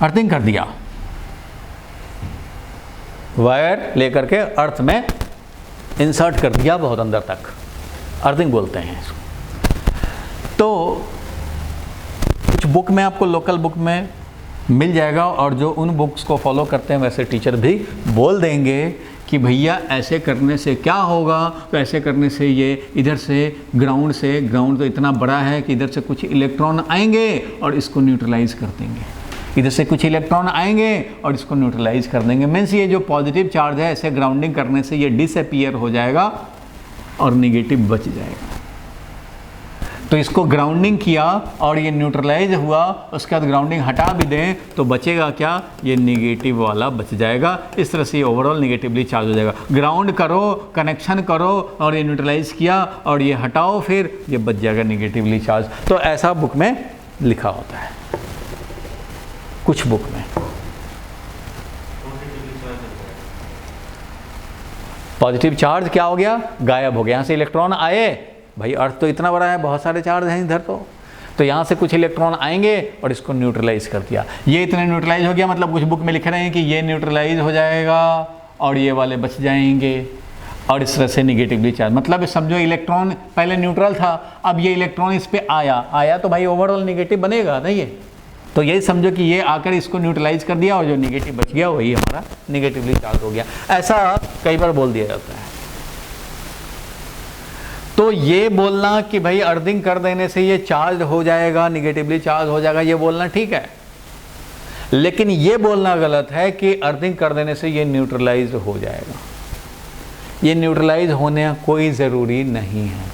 अर्थिंग कर दिया, वायर लेकर के अर्थ में इंसर्ट कर दिया, बहुत अंदर तक, अर्थिंग बोलते हैं इसको। तो कुछ बुक में आपको, लोकल बुक में मिल जाएगा, और जो उन बुक्स को फॉलो करते हैं वैसे टीचर भी बोल देंगे कि भैया ऐसे करने से क्या होगा? तो ऐसे करने से ये इधर से ग्राउंड तो इतना बड़ा है कि इधर से कुछ इलेक्ट्रॉन आएंगे और इसको न्यूट्रलाइज कर देंगे, इधर से कुछ इलेक्ट्रॉन आएंगे और इसको न्यूट्रलाइज कर देंगे। मीन्स ये जो पॉजिटिव चार्ज है, ऐसे ग्राउंडिंग करने से ये डिसअपीयर हो जाएगा और निगेटिव बच जाएगा। तो इसको ग्राउंडिंग किया और ये न्यूट्रलाइज हुआ, उसके बाद ग्राउंडिंग हटा भी दें तो बचेगा क्या? ये निगेटिव वाला बच जाएगा। इस तरह से ये ओवरऑल निगेटिवली चार्ज हो जाएगा। ग्राउंड करो, कनेक्शन करो और ये न्यूट्रलाइज किया और ये हटाओ, फिर ये बच जाएगा निगेटिवली चार्ज। तो ऐसा बुक में लिखा होता है, कुछ बुक में। पॉजिटिव चार्ज क्या हो गया? गायब हो गया। यहाँ से इलेक्ट्रॉन आए भाई, अर्थ तो इतना बड़ा है, बहुत सारे चार्ज हैं इधर, तो यहाँ से कुछ इलेक्ट्रॉन आएंगे और इसको न्यूट्रलाइज कर दिया। ये इतने न्यूट्रलाइज हो गया, मतलब कुछ बुक में लिख रहे हैं कि ये न्यूट्रलाइज हो जाएगा और ये वाले बच जाएंगे, और इस तरह से निगेटिवली चार्ज। मतलब समझो इलेक्ट्रॉन पहले न्यूट्रल था, अब ये इलेक्ट्रॉन इस पर आया तो भाई ओवरऑल निगेटिव बनेगा ना ये। तो यही समझो कि ये आकर इसको न्यूट्रलाइज कर दिया और जो निगेटिव बच गया वही हमारा निगेटिवली चार्ज हो गया। ऐसा कई बार बोल दिया जाता है। तो ये बोलना कि भाई अर्थिंग कर देने से ये चार्ज हो जाएगा, निगेटिवली चार्ज हो जाएगा, ये बोलना ठीक है, लेकिन ये बोलना गलत है कि अर्थिंग कर देने से ये न्यूट्रलाइज हो जाएगा। ये न्यूट्रलाइज होने कोई ज़रूरी नहीं है,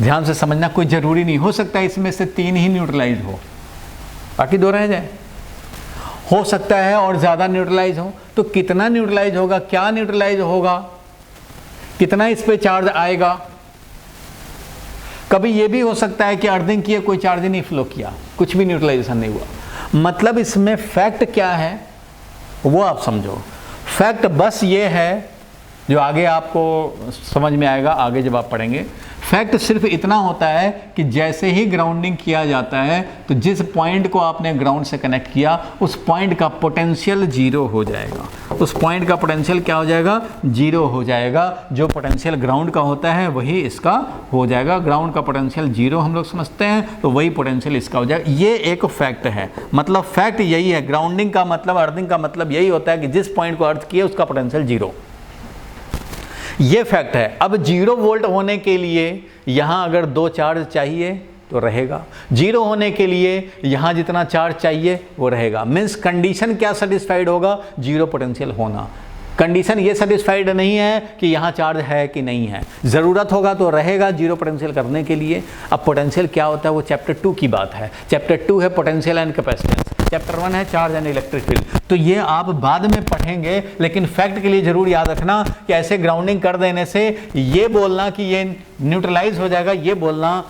ध्यान से समझना, कोई ज़रूरी नहीं। हो सकता है इसमें से 3 ही न्यूट्रलाइज हो, बाकी 2 रह जाए। हो सकता है और ज़्यादा न्यूट्रलाइज हो, तो कितना न्यूट्रलाइज होगा, क्या न्यूट्रलाइज होगा, कितना इस पे चार्ज आएगा। कभी ये भी हो सकता है कि अर्थिंग किए कोई चार्ज नहीं फ्लो किया, कुछ भी न्यूट्रलाइजेशन नहीं हुआ। मतलब इसमें फैक्ट क्या है वो आप समझो। फैक्ट बस ये है, जो आगे आपको समझ में आएगा आगे जब आप पढ़ेंगे। फैक्ट सिर्फ इतना होता है कि जैसे ही ग्राउंडिंग किया जाता है तो जिस पॉइंट को आपने ग्राउंड से कनेक्ट किया उस पॉइंट का पोटेंशियल 0 हो जाएगा। उस पॉइंट का पोटेंशियल क्या हो जाएगा? 0 हो जाएगा। जो पोटेंशियल ग्राउंड का होता है वही इसका हो जाएगा। ग्राउंड का पोटेंशियल 0 हम लोग समझते हैं, तो वही पोटेंशियल इसका हो जाएगा। ये एक फैक्ट है, मतलब फैक्ट यही है। ग्राउंडिंग का मतलब, अर्थिंग का मतलब यही होता है कि जिस पॉइंट को अर्थ किया उसका पोटेंशियल 0, ये फैक्ट है। अब 0 वोल्ट होने के लिए यहाँ अगर 2 चार्ज चाहिए तो रहेगा, 0 होने के लिए यहाँ जितना चार्ज चाहिए वो रहेगा। मीन्स कंडीशन क्या सेटिस्फाइड होगा? 0 पोटेंशियल होना। कंडीशन ये सेटिस्फाइड नहीं है कि यहाँ चार्ज है कि नहीं है, ज़रूरत होगा तो रहेगा जीरो पोटेंशियल करने के लिए। अब पोटेंशियल क्या होता है वो चैप्टर 2 की बात है। चैप्टर 2 है पोटेंशियल एंड कैपेसिटेंस, चैप्टर 1 है चार्ज एंड इलेक्ट्रिक फील्ड। तो ये आप बाद में पढ़ेंगे, लेकिन फैक्ट के लिए ज़रूर याद रखना कि ऐसे ग्राउंडिंग कर देने से ये बोलना कि ये न्यूट्रलाइज हो जाएगा, ये बोलना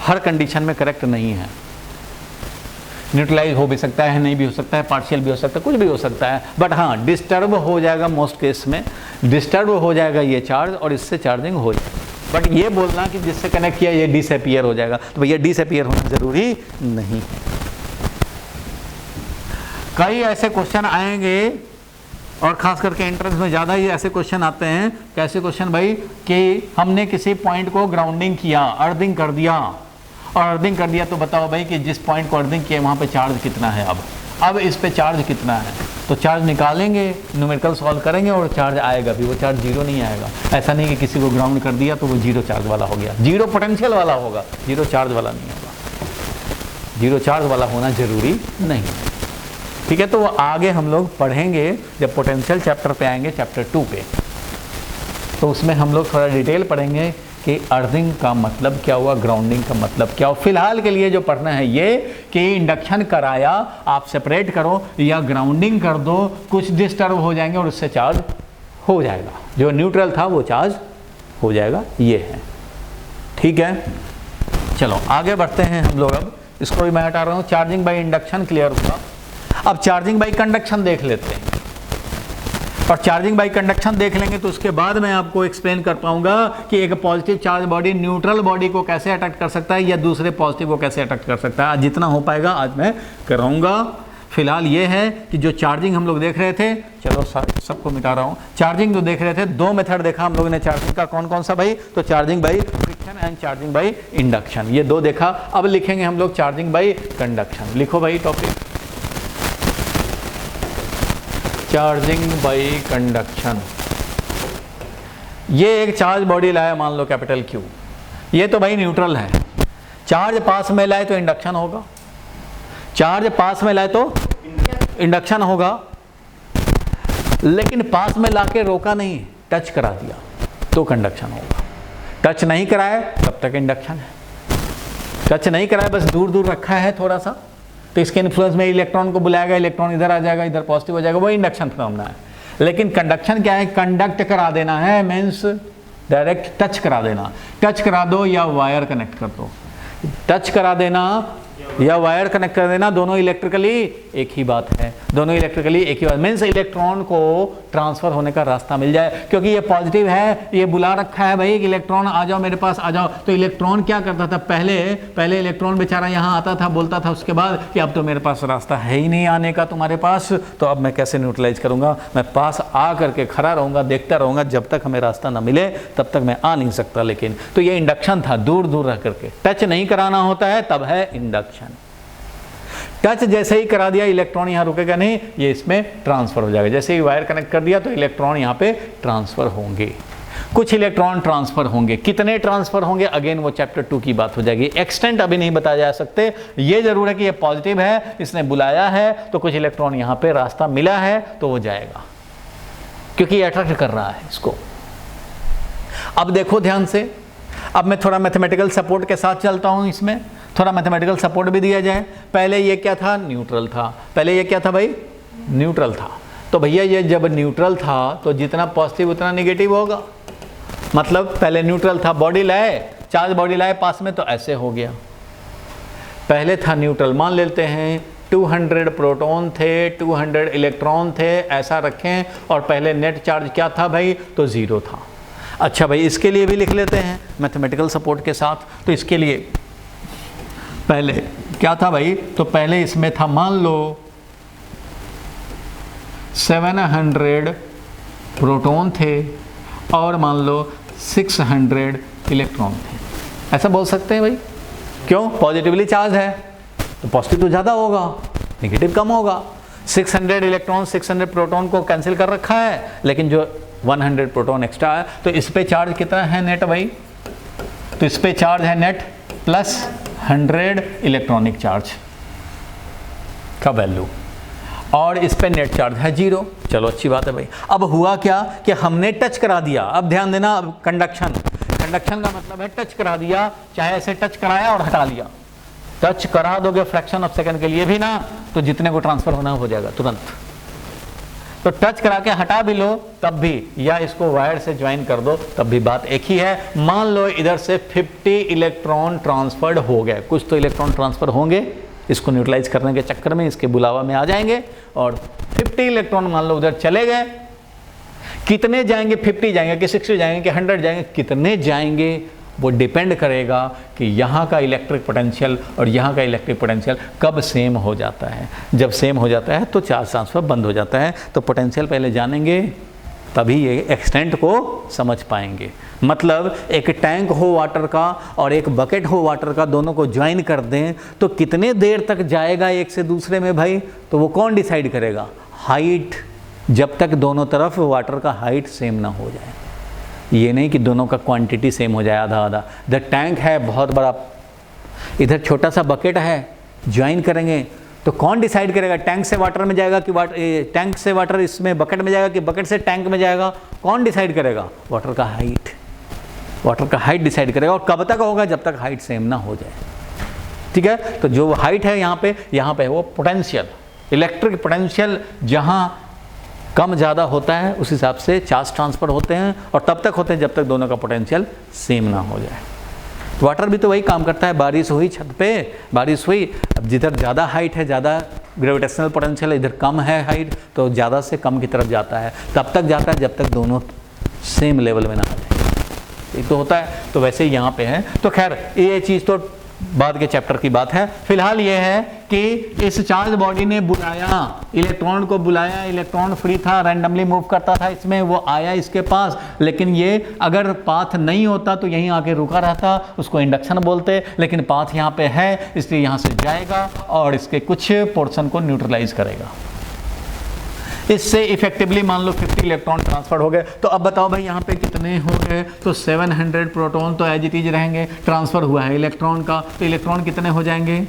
हर कंडीशन में करेक्ट नहीं है। न्यूट्रलाइज हो भी सकता है, नहीं भी हो सकता है, पार्शियल भी हो सकता है, कुछ भी हो सकता है, बट हाँ डिस्टर्ब हो जाएगा, मोस्ट केस में डिस्टर्ब हो जाएगा ये चार्ज और इससे चार्जिंग हो जाएगी। बट ये बोलना कि जिससे कनेक्ट किया ये डिसअपीयर हो जाएगा, तो भैया डिसअपीयर होना जरूरी नहीं। कई ऐसे क्वेश्चन आएंगे और खास करके एंट्रेंस में ज़्यादा ही ऐसे क्वेश्चन आते हैं। कैसे क्वेश्चन भाई कि हमने किसी पॉइंट को ग्राउंडिंग किया, अर्थिंग कर दिया, और अर्थिंग कर दिया तो बताओ भाई कि जिस पॉइंट को अर्थिंग किया वहाँ पे चार्ज कितना है। अब इस पे चार्ज कितना है, तो चार्ज निकालेंगे, न्यूमेरिकल सॉल्व करेंगे और चार्ज आएगा भी। वो चार्ज जीरो नहीं आएगा। ऐसा नहीं कि किसी को ग्राउंड कर दिया तो वो जीरो चार्ज वाला हो गया, जीरो पोटेंशियल वाला होगा, जीरो चार्ज वाला नहीं होगा। जीरो चार्ज वाला होना जरूरी नहीं, ठीक है। तो वो आगे हम लोग पढ़ेंगे जब पोटेंशियल चैप्टर पे आएंगे, चैप्टर 2 पे, तो उसमें हम लोग थोड़ा डिटेल पढ़ेंगे कि अर्थिंग का मतलब क्या हुआ, ग्राउंडिंग का मतलब क्या हुआ। फिलहाल के लिए जो पढ़ना है ये कि इंडक्शन कराया, आप सेपरेट करो या ग्राउंडिंग कर दो, कुछ डिस्टर्ब हो जाएंगे और उससे चार्ज हो जाएगा, जो न्यूट्रल था वो चार्ज हो जाएगा, ये है, ठीक है। चलो आगे बढ़ते हैं हम लोग। अब इसको भी मैं हटा रहा हूँ। चार्जिंग बाई इंडक्शन क्लियर हुआ। अब चार्जिंग बाई कंडक्शन देख लेते हैं, और चार्जिंग बाई कंडक्शन देख लेंगे तो उसके बाद मैं आपको एक्सप्लेन कर पाऊंगा कि एक positive charge body neutral body को कैसे अट्रैक्ट कर सकता है या दूसरे पॉजिटिव को कैसे अट्रैक्ट कर सकता है। आज जितना हो पाएगा आज मैं कराऊंगा। फिलहाल ये है कि जो चार्जिंग हम लोग देख रहे थे, चलो सबको मिटा रहा हूँ। चार्जिंग जो देख रहे थे, दो मेथड देखा हम लोगों ने चार्जिंग का, कौन कौन सा भाई, तो charging by friction and charging by induction, ये दो देखा। अब लिखेंगे हम लोग चार्जिंग बाई कंडक्शन। लिखो भाई टॉपिक, चार्जिंग बाई कंडक्शन। ये एक चार्ज बॉडी लाया, मान लो कैपिटल Q, ये तो भाई न्यूट्रल है। चार्ज पास में लाए तो इंडक्शन होगा, चार्ज पास में लाए तो इंडक्शन होगा, लेकिन पास में लाके रोका नहीं, टच करा दिया तो कंडक्शन होगा। टच नहीं कराए तब तक इंडक्शन है। टच नहीं कराए, बस दूर दूर रखा है थोड़ा सा, तो इसके इन्फ्लुएंस में इलेक्ट्रॉन को बुलाएगा, इलेक्ट्रॉन इधर आ जाएगा, इधर पॉजिटिव हो जाएगा, वो इंडक्शन फिनोमेना है। लेकिन कंडक्शन क्या है, कंडक्ट करा देना है, मीन्स डायरेक्ट टच करा देना। टच करा दो या वायर कनेक्ट कर दो, टच करा देना या वायर कनेक्ट कर देना, दोनों इलेक्ट्रिकली एक ही बात है, दोनों इलेक्ट्रिकली एक ही बात, मीन्स इलेक्ट्रॉन को ट्रांसफर होने का रास्ता मिल जाए। क्योंकि ये पॉजिटिव है, ये बुला रखा है भाई कि इलेक्ट्रॉन आ जाओ मेरे पास आ जाओ, तो इलेक्ट्रॉन क्या करता था, पहले इलेक्ट्रॉन बेचारा यहाँ आता था, बोलता था उसके बाद कि अब तो मेरे पास रास्ता है ही नहीं आने का तुम्हारे पास, तो अब मैं कैसे न्यूट्रलाइज करूँगा, मैं पास आ करके खड़ा रहूँगा, देखता रहूँगा, जब तक हमें रास्ता ना मिले तब तक मैं आ नहीं सकता। लेकिन तो ये इंडक्शन था, दूर दूर रह करके, टच नहीं कराना होता है, तब है इंडक्शन। टच जैसे ही करा दिया, इलेक्ट्रॉन यहाँ रुकेगा नहीं, ये इसमें ट्रांसफर हो जाएगा। जैसे ही वायर कनेक्ट कर दिया तो इलेक्ट्रॉन यहाँ पे ट्रांसफर होंगे, कुछ इलेक्ट्रॉन ट्रांसफर होंगे, कितने ट्रांसफर होंगे अगेन वो चैप्टर 2 की बात हो जाएगी। एक्सटेंट अभी नहीं बताया जा सकते, ये जरूर है कि ये पॉजिटिव है, इसने बुलाया है तो कुछ इलेक्ट्रॉन यहाँ पे रास्ता मिला है तो वो जाएगा, क्योंकि ये अट्रैक्ट कर रहा है इसको। अब देखो ध्यान से, अब मैं थोड़ा मैथमेटिकल सपोर्ट के साथ चलता हूँ, इसमें थोड़ा मैथमेटिकल सपोर्ट भी दिया जाए। पहले ये क्या था, न्यूट्रल था, पहले ये क्या था भाई, न्यूट्रल था। तो भैया ये जब न्यूट्रल था तो जितना पॉजिटिव उतना नेगेटिव होगा, मतलब पहले न्यूट्रल था, बॉडी लाए, चार्ज बॉडी लाए पास में तो ऐसे हो गया। पहले था न्यूट्रल, मान लेते हैं 200 प्रोटॉन थे, 200 इलेक्ट्रॉन थे, ऐसा रखें, और पहले नेट चार्ज क्या था भाई, तो 0 था। अच्छा भाई इसके लिए भी लिख लेते हैं मैथमेटिकल सपोर्ट के साथ। तो इसके लिए पहले क्या था भाई, तो पहले इसमें था, मान लो 700 प्रोटॉन थे और मान लो 600 इलेक्ट्रॉन थे, ऐसा बोल सकते हैं भाई। क्यों, पॉजिटिवली चार्ज है तो पॉजिटिव तो ज़्यादा होगा, नेगेटिव कम होगा। 600 इलेक्ट्रॉन 600 प्रोटॉन को कैंसिल कर रखा है, लेकिन जो 100 प्रोटॉन एक्स्ट्रा है, तो इस पे चार्ज कितना है नेट भाई, तो इस पे चार्ज है नेट प्लस 100 इलेक्ट्रॉनिक चार्ज का वैल्यू। और इस पे नेट चार्ज है 0। चलो अच्छी बात है भाई। अब हुआ क्या कि हमने टच करा दिया। अब ध्यान देना, अब कंडक्शन का मतलब है टच करा दिया, चाहे ऐसे टच कराया और हटा लिया। टच करा दोगे फ्रैक्शन ऑफ सेकंड के लिए भी ना, तो जितने को ट्रांसफर होना हो जाएगा तुरंत। तो टच करा के हटा भी लो तब भी, या इसको वायर से ज्वाइन कर दो तब भी बात एक ही है। मान लो इधर से 50 इलेक्ट्रॉन ट्रांसफर्ड हो गए, कुछ तो इलेक्ट्रॉन ट्रांसफर होंगे, इसको न्यूट्रलाइज करने के चक्कर में इसके बुलावा में आ जाएंगे, और 50 इलेक्ट्रॉन मान लो उधर चले गए। कितने जाएंगे, 50 जाएंगे कि 60 जाएंगे कि 100 जाएंगे, कितने जाएंगे वो डिपेंड करेगा कि यहाँ का इलेक्ट्रिक पोटेंशियल और यहाँ का इलेक्ट्रिक पोटेंशियल कब सेम हो जाता है। जब सेम हो जाता है तो चार्ज ट्रांसफर बंद हो जाता है। तो पोटेंशियल पहले जानेंगे तभी ये एक्सटेंट को समझ पाएंगे। मतलब एक टैंक हो वाटर का और एक बकेट हो वाटर का, दोनों को ज्वाइन कर दें तो कितने देर तक जाएगा एक से दूसरे में भाई, तो वो कौन डिसाइड करेगा? हाइट, जब तक दोनों तरफ वाटर का हाइट सेम ना हो जाए। ये नहीं कि दोनों का क्वांटिटी सेम हो जाए आधा आधा। द टैंक है बहुत बड़ा, इधर छोटा सा बकेट है, ज्वाइन करेंगे तो कौन डिसाइड करेगा टैंक से वाटर में जाएगा कि टैंक से वाटर इसमें बकेट में जाएगा कि बकेट से टैंक में जाएगा? कौन डिसाइड करेगा? वाटर का हाइट डिसाइड करेगा। और कब तक होगा? जब तक हाइट सेम ना हो जाए। ठीक है, तो जो हाइट है यहाँ पे वो पोटेंशियल, इलेक्ट्रिक पोटेंशियल जहाँ कम ज़्यादा होता है उस हिसाब से चार्ज ट्रांसफर होते हैं, और तब तक होते हैं जब तक दोनों का पोटेंशियल सेम ना हो जाए। वाटर भी तो वही काम करता है। बारिश हुई छत पे, बारिश हुई, अब जिधर ज़्यादा हाइट है, ज़्यादा ग्रेविटेशनल पोटेंशियल, इधर कम है हाइट, तो ज़्यादा से कम की तरफ जाता है। तब तक जाता है जब तक दोनों सेम लेवल में ना आ जाए। ये तो होता है। तो वैसे ही यहाँ पे है। तो खैर ये चीज़ तो बाद के चैप्टर की बात है। फिलहाल ये है कि इस चार्ज बॉडी ने बुलाया, इलेक्ट्रॉन को बुलाया, इलेक्ट्रॉन फ्री था, रैंडमली मूव करता था इसमें, वो आया इसके पास, लेकिन ये अगर पाथ नहीं होता तो यहीं आके रुका रहता, उसको इंडक्शन बोलते। लेकिन पाथ यहाँ पे है इसलिए यहाँ से जाएगा और इसके कुछ पोर्शन को न्यूट्रलाइज करेगा। इससे इफेक्टिवली मान लो 50 इलेक्ट्रॉन ट्रांसफर हो गए। तो अब बताओ भाई यहाँ पे कितने हो गए? तो 700 प्रोटॉन तो एज इट इज रहेंगे। ट्रांसफर हुआ है इलेक्ट्रॉन का, तो इलेक्ट्रॉन कितने हो जाएंगे?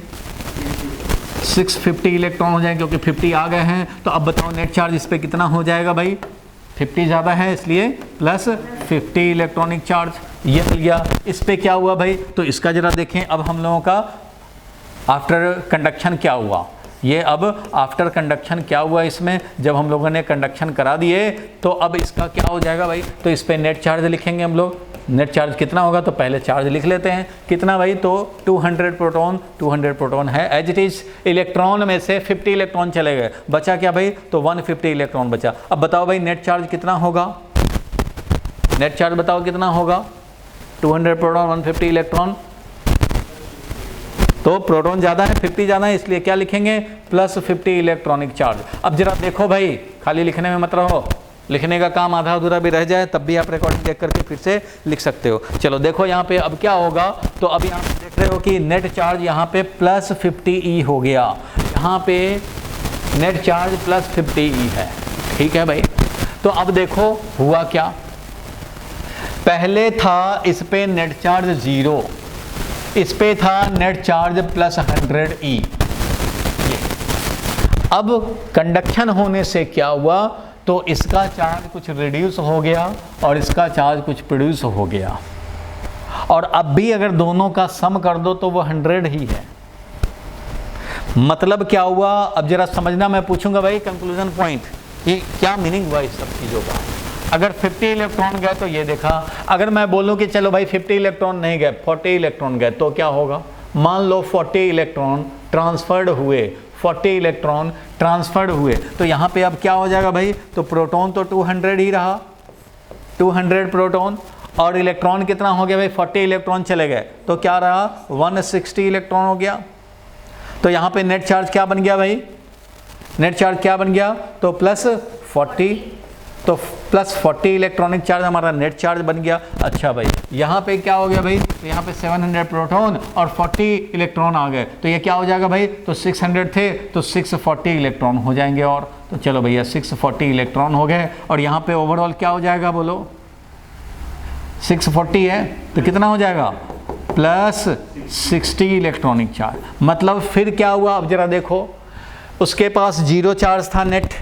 650 इलेक्ट्रॉन हो जाएंगे, क्योंकि 50 आ गए हैं। तो अब बताओ नेट चार्ज इस पर कितना हो जाएगा भाई? 50 ज़्यादा है इसलिए प्लस 50 इलेक्ट्रॉनिक चार्ज, ये मिल गया। इस पर क्या हुआ भाई? तो इसका जरा देखें अब हम लोगों का आफ्टर कंडक्शन क्या हुआ। ये अब आफ्टर कंडक्शन क्या हुआ इसमें, जब हम लोगों ने कंडक्शन करा दिए तो अब इसका क्या हो जाएगा भाई? तो इस पे नेट चार्ज लिखेंगे हम लोग। नेट चार्ज कितना होगा? तो पहले चार्ज लिख लेते हैं। कितना भाई? तो 200 प्रोटॉन है एज इट इज। इलेक्ट्रॉन में से 50 इलेक्ट्रॉन चले गए, बचा क्या भाई? तो 150 इलेक्ट्रॉन बचा। अब बताओ भाई नेट चार्ज कितना होगा? नेट चार्ज बताओ कितना होगा? 200 प्रोटॉन 150 इलेक्ट्रॉन, तो प्रोटॉन ज़्यादा है, 50 ज़्यादा है, इसलिए क्या लिखेंगे? Plus 50 electronic charge. अब जरा देखो भाई, खाली लिखने में मत रहो, लिखने का काम आधा अधूरा भी रह जाए तब भी आप रिकॉर्डिंग देख करके फिर से लिख सकते हो। चलो देखो यहाँ पे अब क्या होगा। तो अब यहाँ पे देख रहे हो कि नेट चार्ज यहाँ पे प्लस 50E हो गया। यहाँ पे नेट चार्ज प्लस 50E है। ठीक है भाई। तो अब देखो हुआ क्या, पहले था इस पे नेट चार्ज 0, इस पे था नेट चार्ज प्लस 100E। अब कंडक्शन होने से क्या हुआ? तो इसका चार्ज कुछ रिड्यूस हो गया और इसका चार्ज कुछ प्रोड्यूस हो गया। और अब भी अगर दोनों का सम कर दो तो वो 100 ही है। मतलब क्या हुआ? अब जरा समझना, मैं पूछूंगा भाई कंक्लूजन पॉइंट, ये क्या मीनिंग हुआ इस सब चीज़ों का। अगर 50 इलेक्ट्रॉन गए तो ये देखा, अगर मैं बोलूं कि चलो भाई 50 इलेक्ट्रॉन नहीं गए, 40 इलेक्ट्रॉन गए, तो क्या होगा? मान लो 40 इलेक्ट्रॉन ट्रांसफर्ड हुए, 40 इलेक्ट्रॉन ट्रांसफर्ड हुए, तो यहाँ पे अब क्या हो जाएगा भाई? तो प्रोटॉन तो 200 ही रहा, 200 प्रोटॉन, और इलेक्ट्रॉन कितना हो गया भाई? 40 इलेक्ट्रॉन चले गए, तो क्या रहा? 160 इलेक्ट्रॉन हो गया। तो यहाँ पे नेट चार्ज क्या बन गया भाई? नेट चार्ज क्या बन गया? तो प्लस 40, तो प्लस 40 इलेक्ट्रॉनिक चार्ज हमारा नेट चार्ज बन गया। अच्छा भाई यहाँ पे क्या हो गया भाई? तो यहाँ पे 700 प्रोटॉन और 40 इलेक्ट्रॉन आ गए, तो ये क्या हो जाएगा भाई? तो 600 थे तो 640 इलेक्ट्रॉन हो जाएंगे। और तो चलो भैया 640 इलेक्ट्रॉन हो गए, और यहाँ पे ओवरऑल क्या हो जाएगा बोलो? 640 है तो कितना हो जाएगा? Plus 60 electronic charge. मतलब फिर क्या हुआ? अब जरा देखो, उसके पास 0 चार्ज था नेट,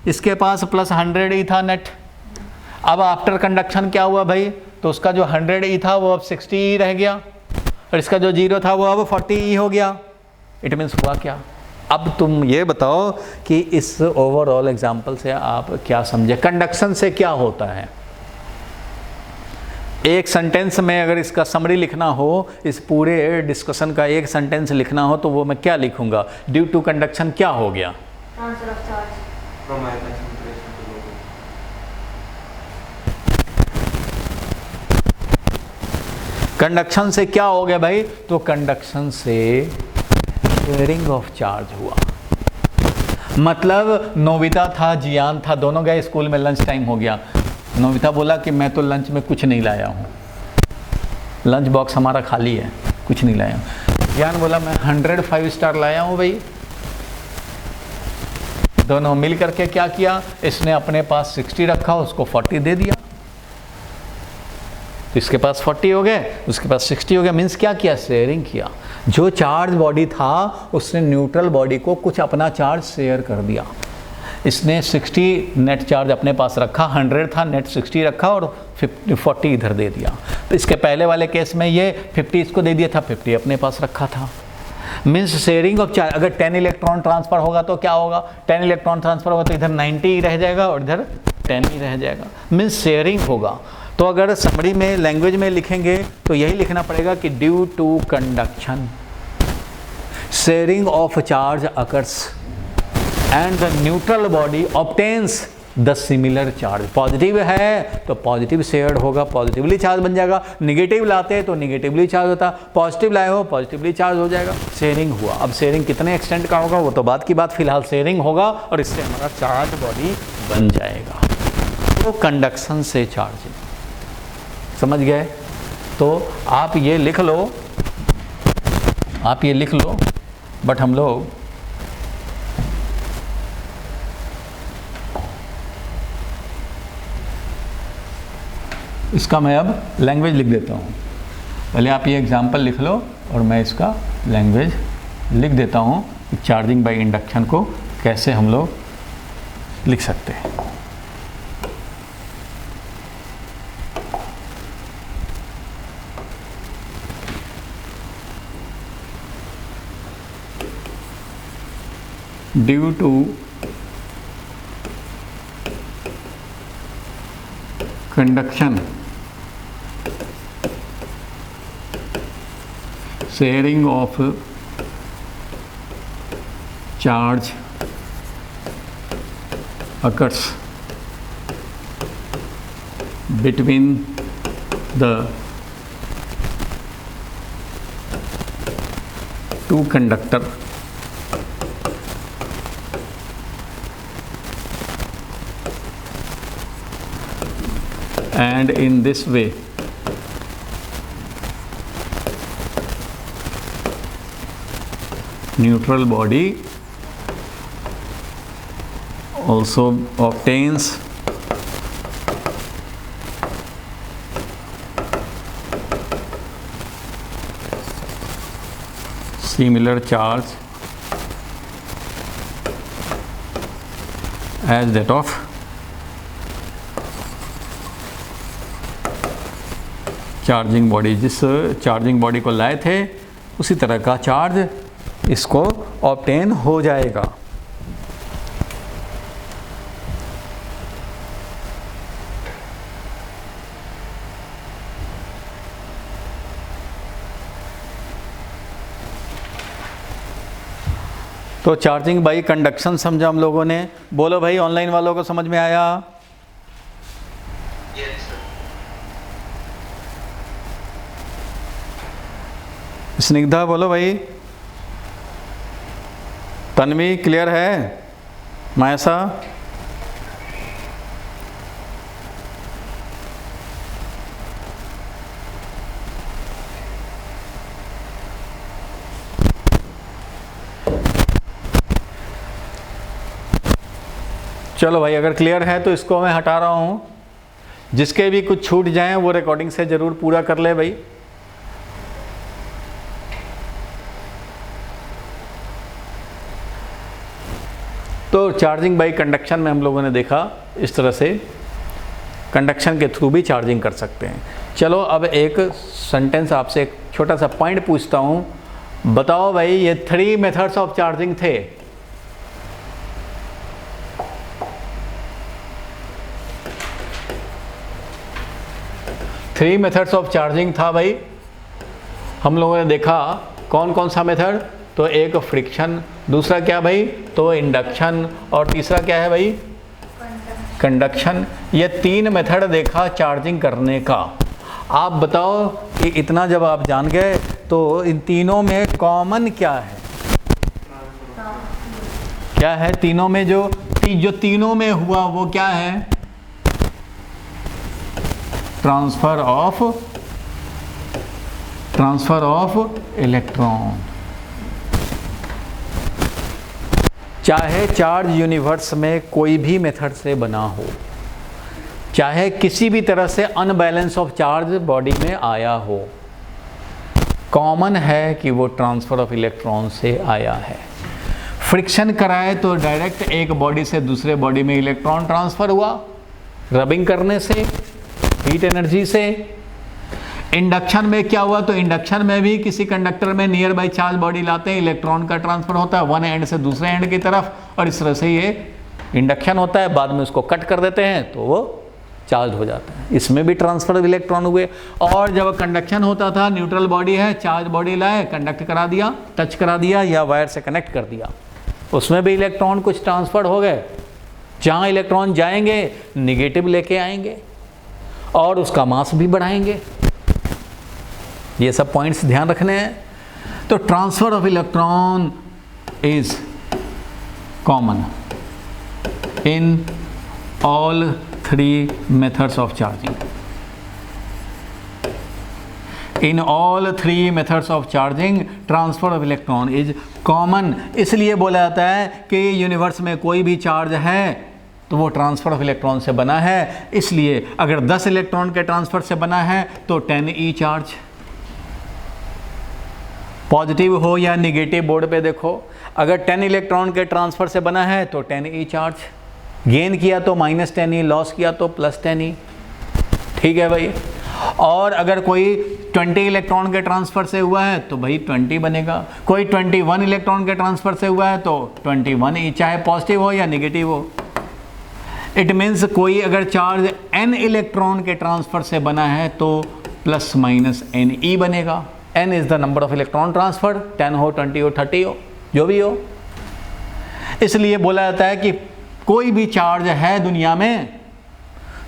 इसके पास +100 ई था नेट। अब आफ्टर कंडक्शन क्या हुआ भाई, तो उसका जो 100 ई था वो अब 60 ई रह गया, और इसका जो 0 था वो अब 40 ई हो गया। इट मीन्स हुआ क्या? अब तुम ये बताओ कि इस ओवरऑल एग्जाम्पल से आप क्या समझे, कंडक्शन से क्या होता है। एक सेंटेंस में अगर इसका समरी लिखना हो, इस पूरे डिस्कशन का एक सेंटेंस लिखना हो, तो वो मैं क्या लिखूंगा? ड्यू टू कंडक्शन क्या हो गया? ट्रांसफर ऑफ चार्ज फ्रॉम आयतन टू कंडक्शन से क्या हो गया भाई? तो कंडक्शन से शेयरिंग ऑफ चार्ज हुआ। मतलब नोबिता था, जियान था, दोनों गए स्कूल में, लंच टाइम हो गया। नोबिता बोला कि मैं तो लंच में कुछ नहीं लाया हूँ, लंच बॉक्स हमारा खाली है, कुछ नहीं लाया हूँ। जियान बोला मैं 100 5 स्टार लाया हूँ भाई। दोनों मिल करके क्या किया, इसने अपने पास 60 रखा, उसको 40 दे दिया। तो इसके पास 40 हो गए, उसके पास 60 हो गया। मीन्स क्या किया? शेयरिंग किया। जो चार्ज बॉडी था उसने न्यूट्रल बॉडी को कुछ अपना चार्ज शेयर कर दिया। इसने 60 नेट चार्ज अपने पास रखा, 100 था, नेट 60 रखा और 40 इधर दे दिया। तो इसके पहले वाले केस में ये 50 इसको दे दिया था, 50 अपने पास रखा था। Means sharing of charge. अगर 10 इलेक्ट्रॉन ट्रांसफर होगा तो क्या होगा? 10 इलेक्ट्रॉन ट्रांसफर होगा तो इधर 90 रह जाएगा और इधर 10 ही रह जाएगा। मीन्स शेयरिंग होगा। तो अगर समरी में लैंग्वेज में लिखेंगे तो यही लिखना पड़ेगा कि due to conduction sharing of charge occurs and the neutral body obtains the similar charge. Positive है तो पॉजिटिव शेयर्ड होगा, पॉजिटिवली चार्ज बन जाएगा। निगेटिव लाते हैं तो निगेटिवली चार्ज होता, पॉजिटिव लाए हो पॉजिटिवली चार्ज हो जाएगा। शेयरिंग हुआ। अब शेयरिंग कितने एक्सटेंट का होगा वो तो बात की बात, फिलहाल शेयरिंग होगा और इससे हमारा चार्ज बॉडी बन जाएगा। तो कंडक्शन से चार्जिंग, समझ गए? तो आप ये लिख लो, आप ये लिख लो, बट हम लोग इसका मैं अब लैंग्वेज लिख देता हूँ। पहले आप ये एग्जाम्पल लिख लो और मैं इसका लैंग्वेज लिख देता हूँ कि चार्जिंग बाय इंडक्शन को कैसे हम लोग लिख सकते हैं। Due to conduction sharing of charge occurs between the two conductor and in this way neutral body also obtains similar charge as that of charging body. जिस चार्जिंग बॉडी को लाए थे उसी तरह का चार्ज इसको ऑब्टेन हो जाएगा। तो चार्जिंग बाई कंडक्शन समझा हम लोगों ने। बोलो भाई ऑनलाइन वालों को समझ में आया? स्निग्धा बोलो भाई। तन्वी क्लियर है? मायसा? चलो भाई अगर क्लियर है तो इसको मैं हटा रहा हूँ। जिसके भी कुछ छूट जाएं वो रिकॉर्डिंग से ज़रूर पूरा कर ले भाई। तो चार्जिंग बाई कंडक्शन में हम लोगों ने देखा इस तरह से कंडक्शन के थ्रू भी चार्जिंग कर सकते हैं। चलो अब एक सेंटेंस आपसे एक छोटा सा पॉइंट पूछता हूँ, बताओ भाई ये 3 मेथड्स ऑफ चार्जिंग थे। थ्री मेथड्स ऑफ चार्जिंग था भाई, हम लोगों ने देखा कौन कौन सा मेथड, तो एक फ्रिक्शन, दूसरा क्या भाई तो इंडक्शन, और तीसरा क्या है भाई कंडक्शन। ये 3 मेथड देखा चार्जिंग करने का। आप बताओ कि इतना जब आप जान गए तो इन तीनों में कॉमन क्या है? क्या है तीनों में? जो तीनों में हुआ वो क्या है? Transfer of electron. चाहे चार्ज यूनिवर्स में कोई भी मेथड से बना हो, चाहे किसी भी तरह से अनबैलेंस ऑफ चार्ज बॉडी में आया हो, कॉमन है कि वो ट्रांसफर ऑफ इलेक्ट्रॉन से आया है। फ्रिक्शन कराए तो डायरेक्ट एक बॉडी से दूसरे बॉडी में इलेक्ट्रॉन ट्रांसफर हुआ, रबिंग करने से, हीट एनर्जी से। इंडक्शन में क्या हुआ, तो इंडक्शन में भी किसी कंडक्टर में नियर बाई चार्ज बॉडी लाते हैं, इलेक्ट्रॉन का ट्रांसफर होता है वन एंड से दूसरे एंड की तरफ, और इस तरह से ये इंडक्शन होता है। बाद में उसको कट कर देते हैं तो वो चार्ज हो जाता है। इसमें भी ट्रांसफर ऑफ इलेक्ट्रॉन हुए। और जब कंडक्शन होता था, न्यूट्रल बॉडी है, चार्ज बॉडी लाए, कंडक्ट करा दिया, टच करा दिया या वायर से कनेक्ट कर दिया, उसमें भी इलेक्ट्रॉन कुछ ट्रांसफर हो गए। जहाँ इलेक्ट्रॉन जाएंगे निगेटिव लेके आएंगे और उसका मास भी बढ़ाएंगे। ये सब पॉइंट्स ध्यान रखने हैं। तो transfer of electron is common in all 3 methods of charging. In all 3 methods of charging transfer of electron is common. इसलिए बोला जाता है कि यूनिवर्स में कोई भी चार्ज है तो वो ट्रांसफर ऑफ इलेक्ट्रॉन से बना है। इसलिए अगर 10 इलेक्ट्रॉन के ट्रांसफर से बना है तो 10e चार्ज, पॉजिटिव हो या निगेटिव बोर्ड पे देखो, अगर 10 इलेक्ट्रॉन के ट्रांसफर से बना है तो 10e चार्ज, गेन किया तो -10e, लॉस किया तो +10e। ठीक है भाई। और अगर कोई 20 इलेक्ट्रॉन के ट्रांसफर से हुआ है तो भाई 20 बनेगा। कोई 21 इलेक्ट्रॉन के ट्रांसफर से हुआ है तो 21e, चाहे पॉजिटिव हो या निगेटिव हो। इट मीन्स कोई अगर चार्ज n इलेक्ट्रॉन के ट्रांसफर से बना है तो ±ne बनेगा। n is the number of electron transfer, 10 हो, 20 हो, 30 हो, जो भी हो। इसलिए बोला जाता है कि कोई भी चार्ज है दुनिया में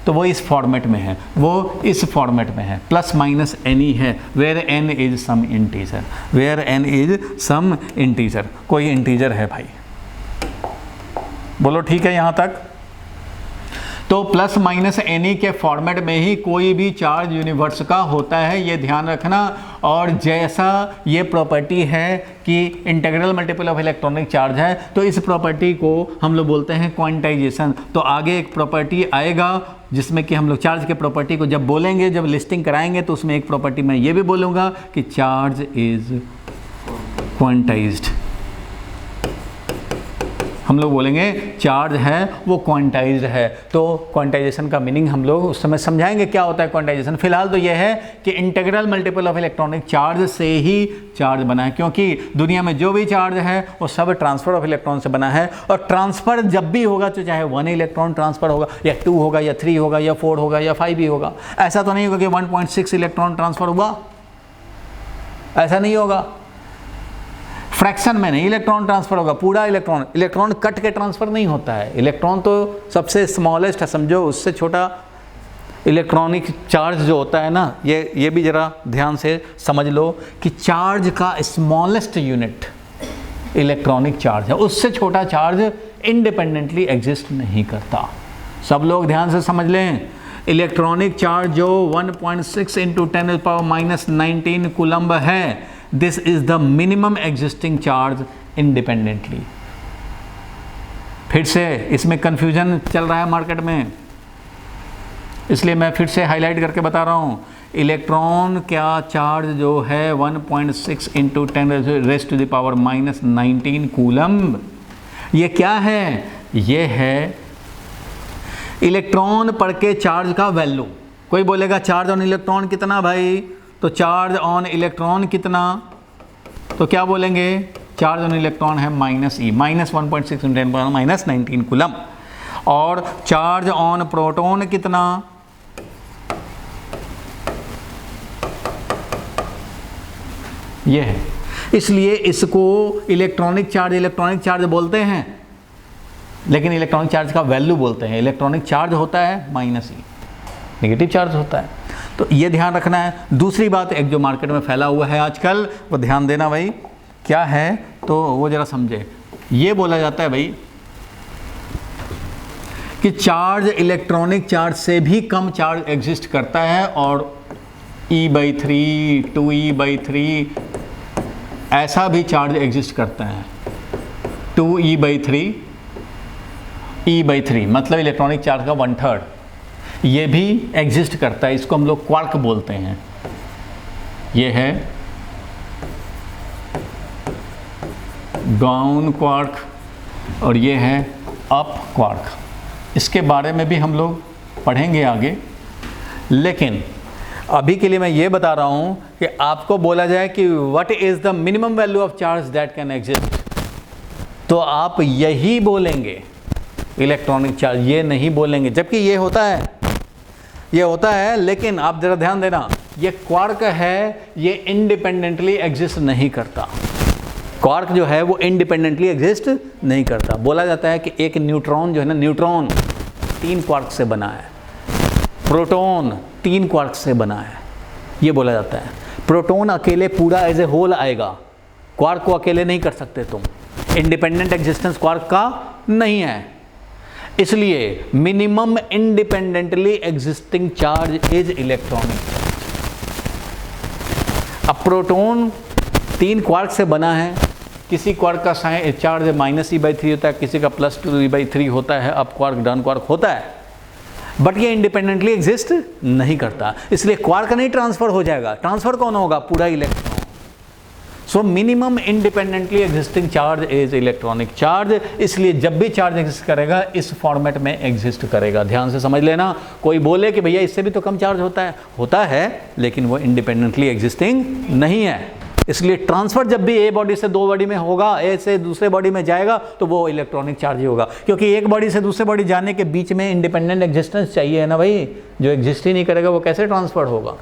तो वो इस फॉर्मेट में है, वो इस फॉर्मेट में है, ±ne है, where n is some integer, where n is some integer, कोई इंटीजर है भाई। बोलो ठीक है यहाँ तक। तो ±ne के फॉर्मेट में ही कोई भी चार्ज यूनिवर्स का होता है, ये ध्यान रखना। और जैसा ये प्रॉपर्टी है कि integral multiple of electronic charge है, तो इस प्रॉपर्टी को हम लोग बोलते हैं क्वांटाइजेशन। तो आगे एक प्रॉपर्टी आएगा जिसमें कि हम लोग चार्ज के प्रॉपर्टी को जब बोलेंगे, जब लिस्टिंग कराएंगे, तो उसमें एक प्रॉपर्टी मैं ये भी बोलूँगा कि चार्ज इज क्वांटाइज्ड। हम लोग बोलेंगे चार्ज है वो क्वांटाइज्ड है। तो क्वांटाइजेशन का मीनिंग हम लोग उस समय समझाएंगे क्या होता है क्वांटाइजेशन। फिलहाल तो यह है कि integral multiple of electronic charge से ही चार्ज बना है, क्योंकि दुनिया में जो भी चार्ज है वो सब ट्रांसफर ऑफ इलेक्ट्रॉन से बना है। और ट्रांसफर जब भी होगा तो चाहे 1 इलेक्ट्रॉन ट्रांसफर होगा या 2 होगा या 3 होगा या 4 होगा या 5 भी होगा। ऐसा तो नहीं होगा कि 1.6 इलेक्ट्रॉन ट्रांसफर हुआ, ऐसा नहीं होगा। फ्रैक्शन में नहीं इलेक्ट्रॉन ट्रांसफर होगा, पूरा इलेक्ट्रॉन कट के ट्रांसफर नहीं होता है। इलेक्ट्रॉन तो सबसे स्मॉलेस्ट है, समझो उससे छोटा इलेक्ट्रॉनिक चार्ज जो होता है ना, ये भी जरा ध्यान से समझ लो कि चार्ज का स्मॉलेस्ट यूनिट इलेक्ट्रॉनिक चार्ज है, उससे छोटा चार्ज इंडिपेंडेंटली एग्जिस्ट नहीं करता। सब लोग ध्यान से समझ लें, इलेक्ट्रॉनिक चार्ज जो 1.6 × 10⁻⁹ कूलम्ब है, this is the minimum existing charge independently. फिर से इसमें कंफ्यूजन चल रहा है मार्केट में, इसलिए मैं फिर से हाईलाइट करके बता रहा हूँ। इलेक्ट्रॉन का चार्ज जो है 1.6 × 10⁻⁹ कूलम्ब, ये क्या है? ये है इलेक्ट्रॉन पर के चार्ज का वैल्यू। कोई बोलेगा चार्ज ऑन इलेक्ट्रॉन कितना भाई, तो चार्ज ऑन इलेक्ट्रॉन कितना, तो क्या बोलेंगे, चार्ज ऑन इलेक्ट्रॉन है -e, -1.6 × 10⁻⁻19 कूलम। और चार्ज ऑन प्रोटॉन कितना, ये है। इसलिए इसको इलेक्ट्रॉनिक चार्ज बोलते हैं, लेकिन इलेक्ट्रॉनिक चार्ज का वैल्यू बोलते हैं। इलेक्ट्रॉनिक चार्ज होता है -e, नेगेटिव चार्ज होता है। तो ये ध्यान रखना है। दूसरी बात, एक जो मार्केट में फैला हुआ है आजकल, वो ध्यान देना भाई, क्या है तो वो जरा समझे। ये बोला जाता है भाई कि चार्ज इलेक्ट्रॉनिक चार्ज से भी कम चार्ज एग्जिस्ट करता है, और E/3, 2E/3 ऐसा भी चार्ज एग्जिस्ट करता है। 2E/3, E/3 मतलब इलेक्ट्रॉनिक चार्ज का 1/3, ये भी एग्जिस्ट करता है। इसको हम लोग क्वार्क बोलते हैं। ये है डाउन क्वार्क और ये है अप क्वार्क। इसके बारे में भी हम लोग पढ़ेंगे आगे, लेकिन अभी के लिए मैं ये बता रहा हूँ कि आपको बोला जाए कि what is the minimum value of charge that can exist, तो आप यही बोलेंगे इलेक्ट्रॉनिक चार्ज, ये नहीं बोलेंगे। जबकि ये होता है, लेकिन आप जरा ध्यान देना, ये क्वार्क है, ये इंडिपेंडेंटली एग्जिस्ट नहीं करता। क्वार्क जो है वो इंडिपेंडेंटली एग्जिस्ट नहीं करता। बोला जाता है कि एक न्यूट्रॉन जो है ना, न्यूट्रॉन 3 क्वार्क से बना है, प्रोटॉन 3 क्वार्क से बना है, ये बोला जाता है। प्रोटॉन अकेले पूरा एज ए होल आएगा, क्वार्क को अकेले नहीं कर सकते तुम। इंडिपेंडेंट एग्जिस्टेंस क्वार्क का नहीं है। इसलिए minimum independently existing charge is electronic charge. अब प्रोटॉन 3 क्वार्क से बना है, किसी क्वार्क का चार्ज -e/3 होता है, किसी का +2e/3 होता है, अप क्वार्क डाउन क्वार्क होता है, बट ये इंडिपेंडेंटली एग्जिस्ट नहीं करता। इसलिए क्वार्क नहीं ट्रांसफर हो जाएगा, ट्रांसफर कौन होगा, पूरा electron. So minimum independently existing charge is electronic charge. इसलिए जब भी चार्ज एग्जिस्ट करेगा इस फॉर्मेट में एग्जिस्ट करेगा। ध्यान से समझ लेना। कोई बोले कि भैया इससे भी तो कम चार्ज होता है, लेकिन वो इंडिपेंडेंटली एग्जिस्टिंग नहीं है। इसलिए ट्रांसफर जब भी ए बॉडी से दो बॉडी में होगा, ए से दूसरे बॉडी में जाएगा, तो वो इलेक्ट्रॉनिक चार्ज ही होगा। क्योंकि एक बॉडी से दूसरे बॉडी जाने के बीच में इंडिपेंडेंट एग्जिस्टेंस चाहिए है ना भाई। जो एग्जिस्ट ही नहीं करेगा वो कैसे ट्रांसफर होगा।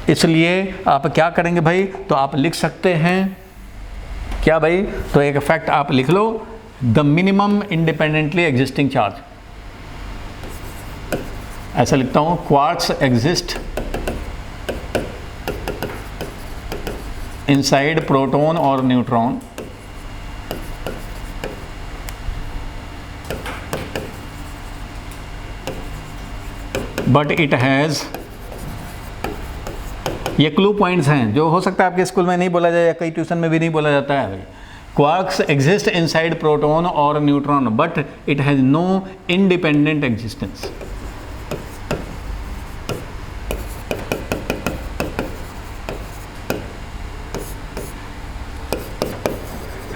इसलिए आप क्या करेंगे भाई, तो आप लिख सकते हैं क्या भाई, तो एक फैक्ट आप लिख लो, the minimum independently existing charge. ऐसा लिखता हूं, quarks exist inside proton or neutron but it has, ये क्लू पॉइंट्स हैं जो हो सकता है आपके स्कूल में नहीं बोला जाए या कई ट्यूशन में भी नहीं बोला जाता है। क्वार्क्स एग्जिस्ट इनसाइड प्रोटॉन और neutron but it has no independent existence.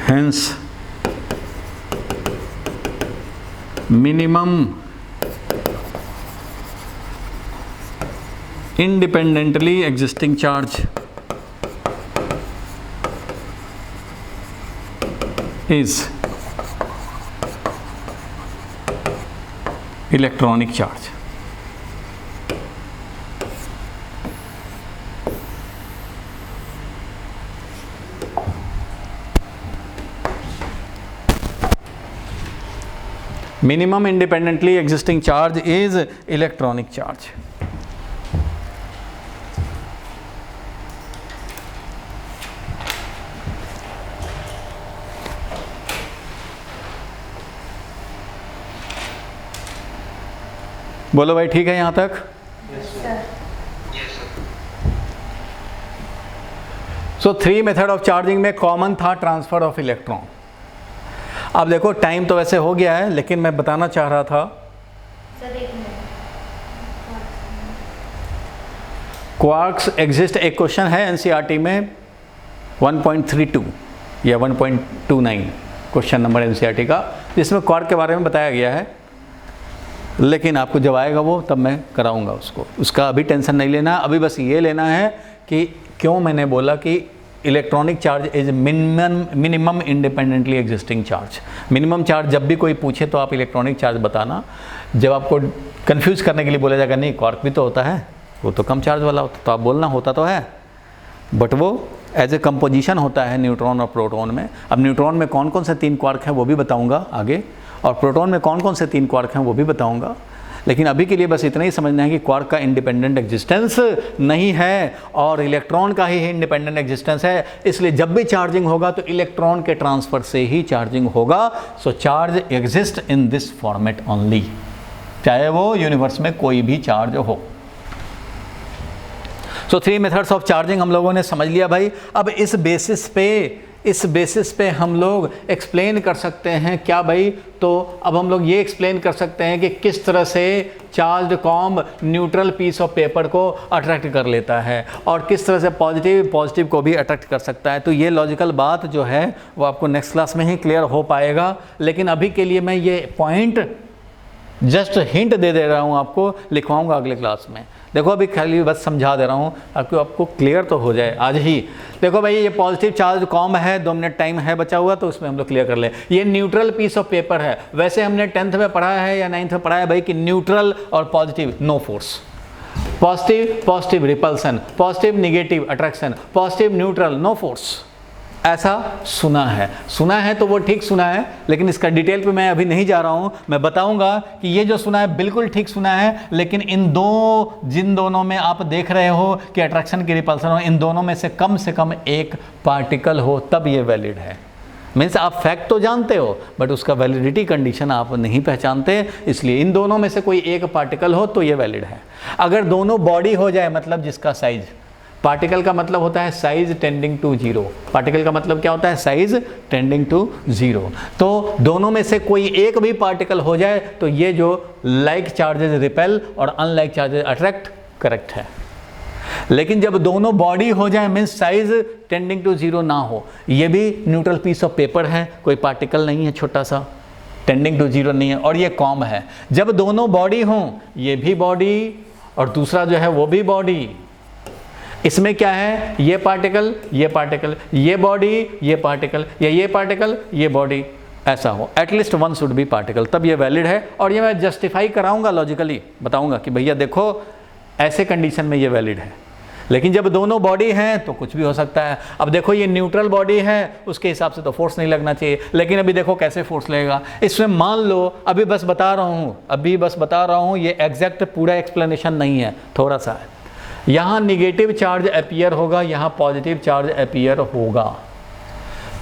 Hence, minimum independently existing charge is electronic charge. Minimum independently existing charge is electronic charge. बोलो भाई, ठीक है यहां तक? सो 3 मेथड ऑफ चार्जिंग में कॉमन था ट्रांसफर ऑफ इलेक्ट्रॉन। अब देखो टाइम तो वैसे हो गया है, लेकिन मैं बताना चाह रहा था, क्वार्क्स एग्जिस्ट, एक क्वेश्चन है एनसीईआरटी में 1.32 या 1.29, क्वेश्चन नंबर एनसीईआरटी का, जिसमें क्वार्क के बारे में बताया गया है, लेकिन आपको जब आएगा वो तब मैं कराऊंगा उसको, उसका अभी टेंशन नहीं लेना। अभी बस ये लेना है कि क्यों मैंने बोला कि electronic charge is minimum independently existing charge. Minimum charge जब भी कोई पूछे तो आप इलेक्ट्रॉनिक चार्ज बताना। जब आपको कंफ्यूज करने के लिए बोला जाएगा नहीं क्वार्क भी तो होता है, वो तो कम चार्ज वाला होता, तो आप बोलना होता तो है, बट वो एज ए कंपोजिशन होता है न्यूट्रॉन और प्रोटॉन में। अब न्यूट्रॉन में कौन कौन से 3 क्वार्क हैं वो भी बताऊंगा आगे, और प्रोटॉन में कौन कौन से 3 क्वार्क हैं वो भी बताऊंगा। लेकिन अभी के लिए बस इतना ही समझना है कि क्वार्क का इंडिपेंडेंट एग्जिस्टेंस नहीं है और इलेक्ट्रॉन का ही इंडिपेंडेंट एग्जिस्टेंस है। इसलिए जब भी चार्जिंग होगा तो इलेक्ट्रॉन के ट्रांसफर से ही चार्जिंग होगा। So charge exist in this format only, चाहे वो यूनिवर्स में कोई भी चार्ज हो। सो 3 मेथड्स ऑफ चार्जिंग हम लोगों ने समझ लिया भाई। अब इस बेसिस पे हम लोग एक्सप्लेन कर सकते हैं क्या भाई, तो अब हम लोग ये एक्सप्लेन कर सकते हैं कि किस तरह से charged comb neutral piece of paper को अट्रैक्ट कर लेता है और किस तरह से पॉजिटिव को भी अट्रैक्ट कर सकता है। तो ये लॉजिकल बात जो है वो आपको नेक्स्ट क्लास में ही क्लियर हो पाएगा। लेकिन अभी के लिए मैं ये पॉइंट जस्ट हिंट दे रहा हूँ आपको, लिखवाऊँगा अगले क्लास में। देखो अभी खाली बस समझा दे रहा हूँ आपको क्लियर तो हो जाए आज ही। देखो भाई ये पॉजिटिव चार्ज कॉम्ब है, 2 मिनट टाइम है बचा हुआ, तो उसमें हम लोग क्लियर कर लें। ये न्यूट्रल पीस ऑफ पेपर है। वैसे हमने 10th में पढ़ा है या 9th में पढ़ा है भाई कि न्यूट्रल और positive no force, positive repulsion, positive negative attraction, positive neutral no force, ऐसा सुना है तो वो ठीक सुना है। लेकिन इसका डिटेल पे मैं अभी नहीं जा रहा हूँ। मैं बताऊंगा कि ये जो सुना है बिल्कुल ठीक सुना है, लेकिन जिन दोनों में आप देख रहे हो कि अट्रैक्शन की रिपल्सन हो, इन दोनों में से कम एक पार्टिकल हो तब ये वैलिड है। मीन्स आप फैक्ट तो जानते हो बट उसका वैलिडिटी कंडीशन आप नहीं पहचानते, इसलिए इन दोनों में से कोई एक पार्टिकल हो तो ये वैलिड है। अगर दोनों बॉडी हो जाए, मतलब जिसका साइज, पार्टिकल का मतलब होता है साइज टेंडिंग टू 0, पार्टिकल का मतलब क्या होता है, साइज टेंडिंग टू 0। तो दोनों में से कोई एक भी पार्टिकल हो जाए तो ये जो लाइक चार्जेस रिपेल और अनलाइक चार्जेस अट्रैक्ट करेक्ट है। लेकिन जब दोनों बॉडी हो जाए, मीन्स साइज टेंडिंग टू 0 ना हो, ये भी न्यूट्रल पीस ऑफ पेपर है, कोई पार्टिकल नहीं है, छोटा सा टेंडिंग टू 0 नहीं है, और ये कॉम्ब है। जब दोनों बॉडी हों, ये भी बॉडी और दूसरा जो है वो भी बॉडी, इसमें क्या है, ये पार्टिकल, ये पार्टिकल, ये बॉडी, ये पार्टिकल, या ये पार्टिकल, ये बॉडी, ऐसा हो, एटलीस्ट 1 शुड बी पार्टिकल, तब ये वैलिड है। और ये मैं जस्टिफाई कराऊंगा, लॉजिकली बताऊंगा कि भैया देखो ऐसे कंडीशन में ये वैलिड है। लेकिन जब दोनों बॉडी हैं तो कुछ भी हो सकता है। अब देखो ये न्यूट्रल बॉडी है, उसके हिसाब से तो फोर्स नहीं लगना चाहिए, लेकिन अभी देखो कैसे फोर्स लगेगा। इसमें मान लो अभी बस बता रहा हूँ, ये एग्जैक्ट पूरा एक्सप्लेनेशन नहीं है, थोड़ा सा है। यहाँ निगेटिव चार्ज अपीयर होगा, यहाँ पॉजिटिव चार्ज अपीयर होगा।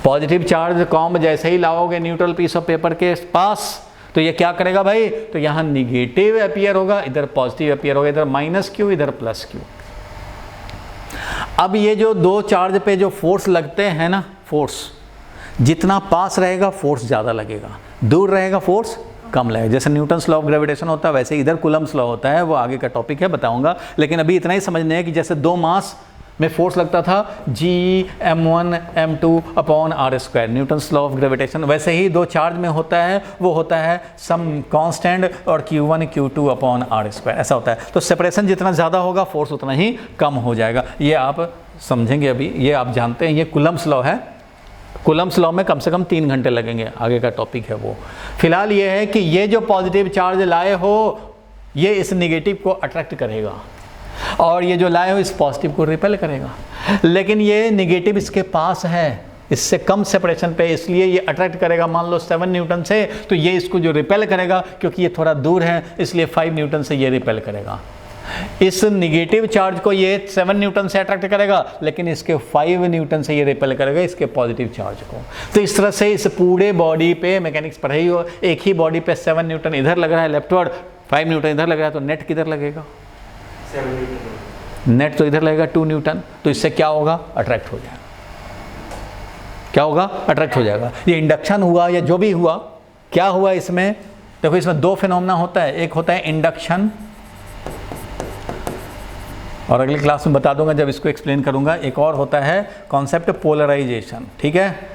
पॉजिटिव चार्ज कॉम्ब जैसे ही लाओगे न्यूट्रल पीस ऑफ पेपर के पास तो ये क्या करेगा भाई, तो यहाँ निगेटिव अपीयर होगा, इधर पॉजिटिव अपीयर होगा, इधर -q इधर +q। अब ये जो 2 चार्ज पे जो फोर्स लगते हैं ना, फोर्स जितना पास रहेगा फोर्स ज़्यादा लगेगा, दूर रहेगा फोर्स कम लगेगा। जैसे न्यूटन्स लॉ ऑफ ग्रेविटेशन होता है वैसे इधर कूलम्ब्स लॉ होता है, वो आगे का टॉपिक है, बताऊंगा। लेकिन अभी इतना ही समझना है कि जैसे 2 मास में फोर्स लगता था G(m1 m2)/r², Newton's law of gravitation, वैसे ही 2 चार्ज में होता है, वो होता है सम कांस्टेंट और Q1 Q2/r², ऐसा होता है। तो सेपरेशन जितना ज़्यादा होगा फोर्स उतना ही कम हो जाएगा। ये आप समझेंगे अभी, ये आप जानते हैं, ये कूलम्ब्स लॉ है। कूलम्ब्स लॉ में कम से कम 3 घंटे लगेंगे, आगे का टॉपिक है वो। फिलहाल ये है कि ये जो पॉजिटिव चार्ज लाए हो ये इस निगेटिव को अट्रैक्ट करेगा और ये जो लाए हो इस पॉजिटिव को रिपेल करेगा। लेकिन ये निगेटिव इसके पास है, इससे कम सेपरेशन पे, इसलिए ये अट्रैक्ट करेगा। मान लो 7 न्यूटन से, तो ये इसको जो रिपेल करेगा, क्योंकि ये थोड़ा दूर है इसलिए 5 न्यूटन से ये रिपेल करेगा। इस निगेटिव चार्ज को ये 7 न्यूटन से अट्रैक्ट करेगा, लेकिन इसके 5 न्यूटन से ये रिपेल करेगा इसके पॉजिटिव चार्ज को। तो इस तरह से इस पूरे बॉडी पे मैकेनिक्स पढ़ाई हो, एक ही बॉडी पे 7 न्यूटन इधर लग रहा है लेफ्टवर्ड, 5 न्यूटन इधर लग रहा है, तो नेट किधर लगेगा, 7 न्यूटन नेट तो इधर लगेगा 2 न्यूटन। तो इससे क्या होगा, अट्रैक्ट हो जाएगा। क्या होगा, अट्रैक्ट हो जाएगा। ये इंडक्शन हुआ या जो भी हुआ, क्या हुआ इसमें, देखो इसमें 2 फिनोमेना होता है, एक होता है इंडक्शन, और अगली क्लास में बता दूंगा जब इसको एक्सप्लेन करूंगा। एक और होता है कॉन्सेप्ट पोलराइजेशन, ठीक है।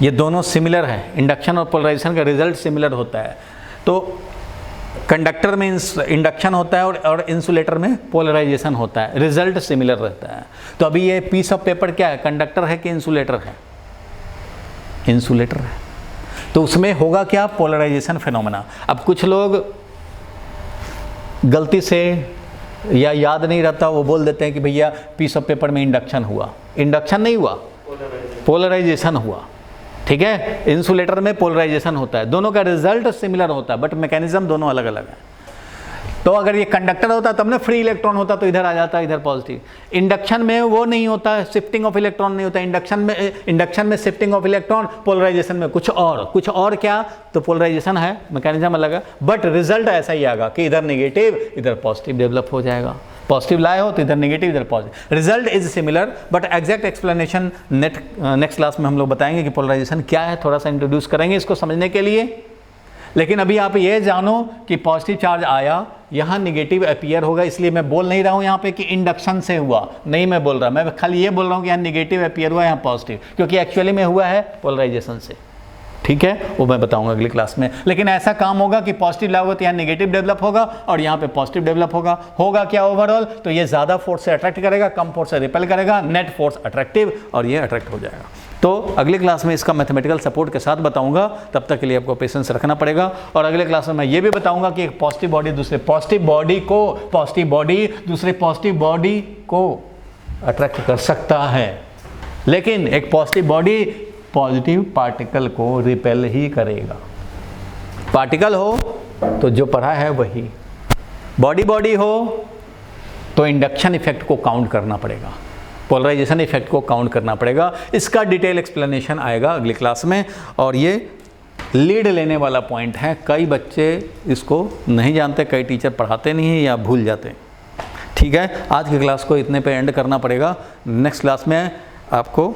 ये दोनों सिमिलर है, इंडक्शन और पोलराइजेशन का रिजल्ट सिमिलर होता है। तो कंडक्टर में इंडक्शन होता है और इंसुलेटर में पोलराइजेशन होता है, रिजल्ट सिमिलर रहता है। तो अभी ये पीस ऑफ पेपर क्या है, कंडक्टर है कि इंसुलेटर है? इंसुलेटर है। तो उसमें होगा क्या, पोलराइजेशन फिनोमेना। अब कुछ लोग गलती से या याद नहीं रहता, वो बोल देते हैं कि भैया पीस ऑफ पेपर में इंडक्शन हुआ। इंडक्शन नहीं हुआ, पोलराइजेशन हुआ। ठीक है, इंसुलेटर में पोलराइजेशन होता है, दोनों का रिजल्ट सिमिलर होता है बट मैकेनिज्म दोनों अलग अलग है। तो अगर ये कंडक्टर होता तब ना फ्री इलेक्ट्रॉन होता तो इधर आ जाता, इधर पॉजिटिव। इंडक्शन में वो नहीं होता, शिफ्टिंग ऑफ इलेक्ट्रॉन नहीं होता। इंडक्शन में शिफ्टिंग ऑफ इलेक्ट्रॉन, पोलराइजेशन में कुछ और क्या, तो पोलराइजेशन है, मैकेनिज्म अलग है, बट रिजल्ट ऐसा ही आएगा कि इधर नेगेटिव इधर पॉजिटिव डेवलप हो जाएगा। पॉजिटिव लाए हो तो इधर नेगेटिव इधर positive, result is similar but exact explanation next class में हम लोग बताएंगे कि पोलराइजेशन क्या है, थोड़ा सा इंट्रोड्यूस करेंगे इसको समझने के लिए। लेकिन अभी आप ये जानो कि पॉजिटिव चार्ज आया, यहाँ निगेटिव अपीयर होगा, इसलिए मैं बोल नहीं रहा हूँ यहाँ पे कि इंडक्शन से हुआ, नहीं मैं बोल रहा, मैं खाली ये बोल रहा हूँ कि यहाँ निगेटिव अपीयर हुआ, यहाँ पॉजिटिव, क्योंकि एक्चुअली में हुआ है पोलराइजेशन से। ठीक है, वो मैं बताऊंगा अगली क्लास में। लेकिन ऐसा काम होगा कि पॉजिटिव लागोगे तो यहाँ नेगेटिव डेवलप होगा और यहाँ पे पॉजिटिव डेवलप होगा क्या ओवरऑल, तो ये ज़्यादा फोर्स से अट्रैक्ट करेगा, कम फोर्स से रिपेल करेगा, नेट फोर्स अट्रैक्टिव, और ये अट्रैक्ट हो जाएगा। तो अगली क्लास में इसका मैथमेटिकल सपोर्ट के साथ बताऊंगा, तब तक के लिए आपको पेशेंस रखना पड़ेगा। और अगले क्लास में मैं ये भी बताऊंगा कि एक पॉजिटिव बॉडी दूसरे पॉजिटिव बॉडी को अट्रैक्ट कर सकता है, लेकिन एक पॉजिटिव बॉडी पॉजिटिव पार्टिकल को रिपेल ही करेगा। पार्टिकल हो तो जो पढ़ा है वही, बॉडी हो तो इंडक्शन इफेक्ट को काउंट करना पड़ेगा, पोलराइजेशन इफेक्ट को काउंट करना पड़ेगा। इसका डिटेल एक्सप्लेनेशन आएगा अगली क्लास में, और ये लीड लेने वाला पॉइंट है। कई बच्चे इसको नहीं जानते, कई टीचर पढ़ाते नहीं हैं या भूल जाते हैं। ठीक है, आज की क्लास को इतने पे एंड करना पड़ेगा। नेक्स्ट क्लास में आपको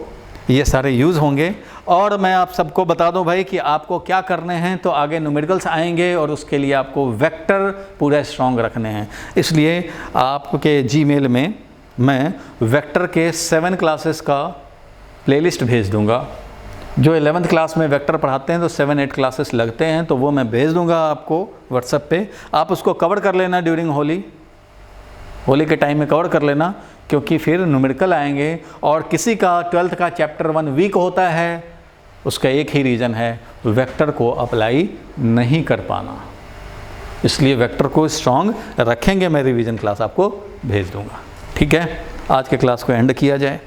ये सारे यूज़ होंगे। और मैं आप सबको बता दूं भाई कि आपको क्या करने हैं, तो आगे न्यूमेरिकल्स आएंगे और उसके लिए आपको वेक्टर पूरा स्ट्रॉन्ग रखने हैं। इसलिए आपके जीमेल में मैं वेक्टर के 7 क्लासेस का प्लेलिस्ट भेज दूंगा। जो 11th क्लास में वेक्टर पढ़ाते हैं तो 7-8 क्लासेस लगते हैं, तो वो मैं भेज दूंगा आपको व्हाट्सएप पे। आप उसको कवर कर लेना ड्यूरिंग होली के टाइम में कवर कर लेना, क्योंकि फिर न्यूमेरिकल आएंगे। और किसी का 12th का चैप्टर 1 वीक होता है, उसका एक ही रीज़न है, वेक्टर को अप्लाई नहीं कर पाना। इसलिए वेक्टर को स्ट्रॉन्ग रखेंगे, मैं रिवीजन क्लास आपको भेज दूंगा। ठीक है, आज के क्लास को एंड किया जाए।